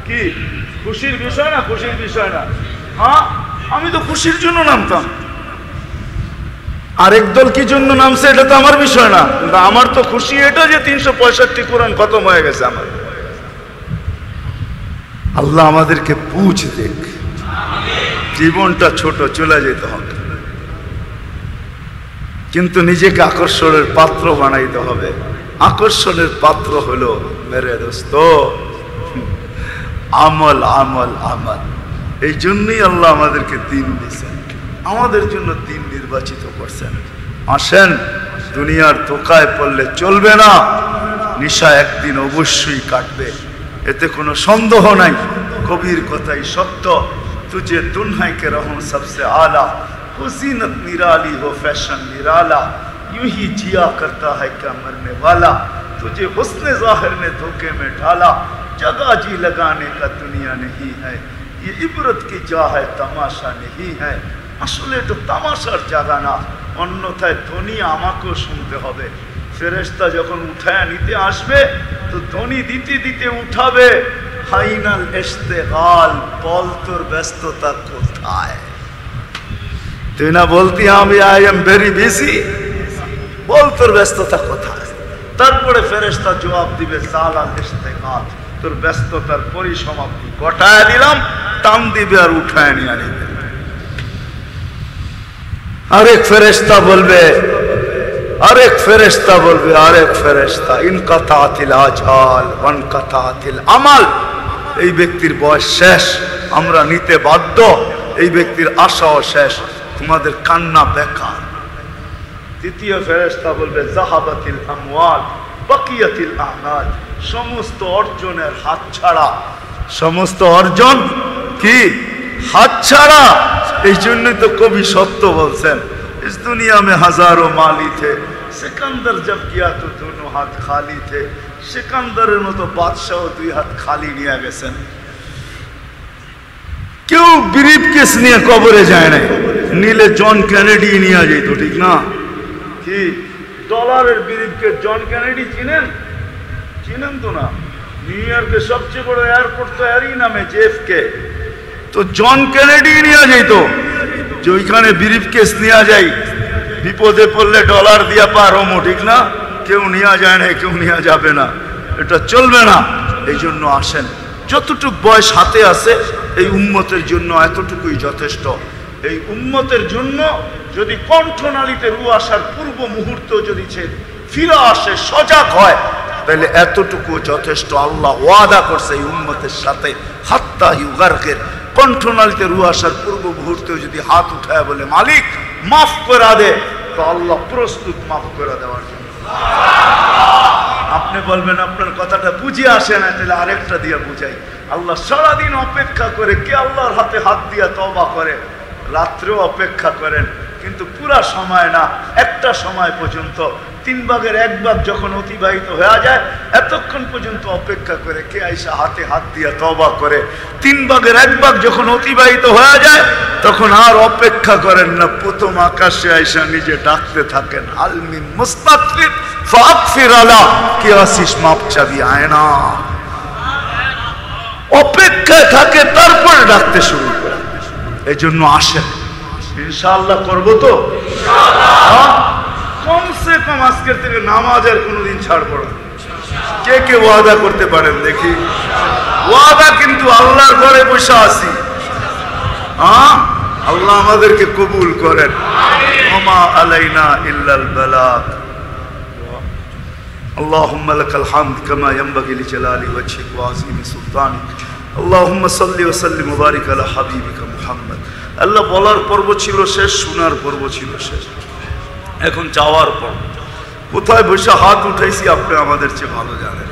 কি খুশির বিষয় না? খুশির বিষয় না? হ্যাঁ, আমি তো খুশির জন্য নামতাম। আরেক দল কি জন্য নামছে এটা তো আমার বিষয় না, কিন্তু আমার তো খুশি এটা যে 365 কোরআন খতম হয়ে গেছে আমার। আল্লাহ আমাদেরকে বুঝ দেখ, জীবনটা ছোট, চলে যেতে হবে, কিন্তু নিজেকে আকর্ষণের পাত্র বানাইতে হবে। আকর্ষণের পাত্র হলো মেরে দোস্ত আমল, আমল, আমল। এই জন্যই আল্লাহ আমাদেরকে দিন দিয়েছেন, আমাদের জন্য দিন নির্বাচিত করছেন। আসেন, দুনিয়ার ধোকায় পড়লে চলবে না, নিশা একদিন অবশ্যই কাটবে, এতে কোনো সন্দেহ নাই। কবির কথাই সত্য, তুঝে দুনহাই কে রহম সবসে আলা, হুসিনত নিরালি हो फैशन निराला, यूं ही जिया करता है क्या मरने वाला, तुझे हुस्न ज़ाहिर ने धोखे में डाला, जगह जी लगाने का दुनिया नहीं है, ये इबरत की जा है तमाशा नहीं है। আসলে এটা তামাশার জায়গা না, অন্যথায় ধ্বনি আমাকেও শুনতে হবে। ফেরেশতা যখন উঠায় নিতে আসবে তো ধ্বনি দিতে দিতে উঠাবে, ফাইনাল ইশতেগাল, বল তোর ব্যস্ততা কোথায়? তুই না বলতি আমি আই এম ভেরি বিজি, বল তোর ব্যস্ততা কোথায়? তারপরে ফেরেশতা জবাব দিবে জালাল ইশতেগাল, তোর ব্যস্ততার পরিসমাপ্তি ঘটায় দিলাম, টান দিবে আর উঠায় নিয়ে আনিবে। আরেক ফেরেশতা বলবে, আরেক ফেরেশতা বলবে, আরেক ফেরেশতা ইনকাতাতিল আজাল ওয়ানকাতাতিল আমাল, এই ব্যক্তির বয়স শেষ, আমরা নিতে বাধ্য, এই ব্যক্তির আশাও শেষ, তোমাদের কান্না বেকার। তৃতীয় ফেরেশতা বলবে যাহাবাতিল আমওয়াল বাকিয়াতিল আমাল, সমস্ত অর্জনের হাতছাড়া, সমস্ত অর্জন কি হাতছাড়া। এই জন্যই তো কবি সত্য বলছেন, इस दुनिया में हजारों माली थे, सिकंदर जब गया तो दोनों हाथ खाली थे। सिकंदरेর মতো বাদশাহ 2 হাত খালি নিয়ে গেছেন। কেউ ব্রিফ কেস নিয়ে কবরে যায় না, নিলে জন কেনেডি নিয়ে যেত, ঠিক না? কি ডলারের ব্রিফ কেস জন কেনেডি চিনেন? চিনেন তো না? নিউ ইয়র্কের সবচেয়ে বড় এয়ারপোর্ট তো এরই নামে, জেএফকে। তো জন কেনেডি নিয়ে যাইত যে ওইখানে ব্রিফ কেস নিয়ে যাই, বিপদে পড়লে ডলার দিয়া পার হমো, ঠিক না? কেউ নিয়ে যায় না, কেউ নিয়ে যাবে না, এটা চলবে না। এই জন্য আসেন, যতটুক বয়স হাতে আছে এই উম্মতের জন্য এতটুকুই যথেষ্ট। এই উম্মতের জন্য যদি কণ্ঠনালীতে রু আসার পূর্ব মুহূর্ত যদি ফিরে আসে, সজাগ হয়, তাহলে এতটুকু যথেষ্ট। আল্লাহ ওয়াদা করছে এই উম্মতের সাথে, হাত্তা ইউগারকের কণ্ঠনালীতে রু আসার পূর্ব মুহূর্তে যদি হাত উঠায় বলে মালিক মাফ করে দে, তো আল্লাহ প্রস্তুত মাফ করে দেওয়ার জন্য। আপনি বলবেন আপনার কথাটা বুঝে আসে না, তাহলে আরেকটা দিয়ে বুঝাই। আল্লাহ সারাদিন অপেক্ষা করে, কে আল্লাহর হাতে হাত দিয়া তওবা করে, রাত্রেও অপেক্ষা করেন, কিন্তু পুরা সময় না, একটা সময় পর্যন্ত, 3 ভাগের 1 ভাগ যখন অতিবাহিত হয়ে যায়, এতক্ষণ পর্যন্ত অপেক্ষা করে কে আইসা হাতে হাত দিয়া তওবা করে। 3 ভাগের 1 ভাগ যখন অতিবাহিত হয়ে যায়, তখন আর অপেক্ষা করেন না, প্রথম আকাশে আইসা নিজে ডাকতে থাকেন, আলমিন মুস্তাগফির ফাগফির আলা, কে আসিস মাপ চাবি আয় না। অপেক্ষায় থাকে, তারপরে ডাকতে শুরু করে। এই জন্য আসেন, ইনশাআল্লাহ করবো তো, কমসে কম আজকের থেকে নামাজের কোনোদিন ছাড়বো না। কে কে ওয়াদা করতে পারেন দেখি? ওয়াদা কিন্তু আল্লাহর ঘরে বসে আছি। আল্লাহ আমাদেরকে কবুল করেন। ওমা আলাইনা ইল্লাল বালাগ। আল্লাহুম্মা লাকাল হামদ কামা ইয়ানবাগি লিজালালি ওয়াজহিক ওয়া আযীমি সুলতানিক। আল্লাহুম্মা সাল্লি ওয়া সাল্লিম ওয়া বারিক আলা হাবিবিকা মুহাম্মদ। আল্লাহ বলার পর্ব ছিল শেষ, শোনার পর্ব ছিল শেষ, এখন চাওয়ার পর্ব। কোথায় বসে হাত উঠাইছি আপনি আমাদের চেয়ে ভালো জানেন।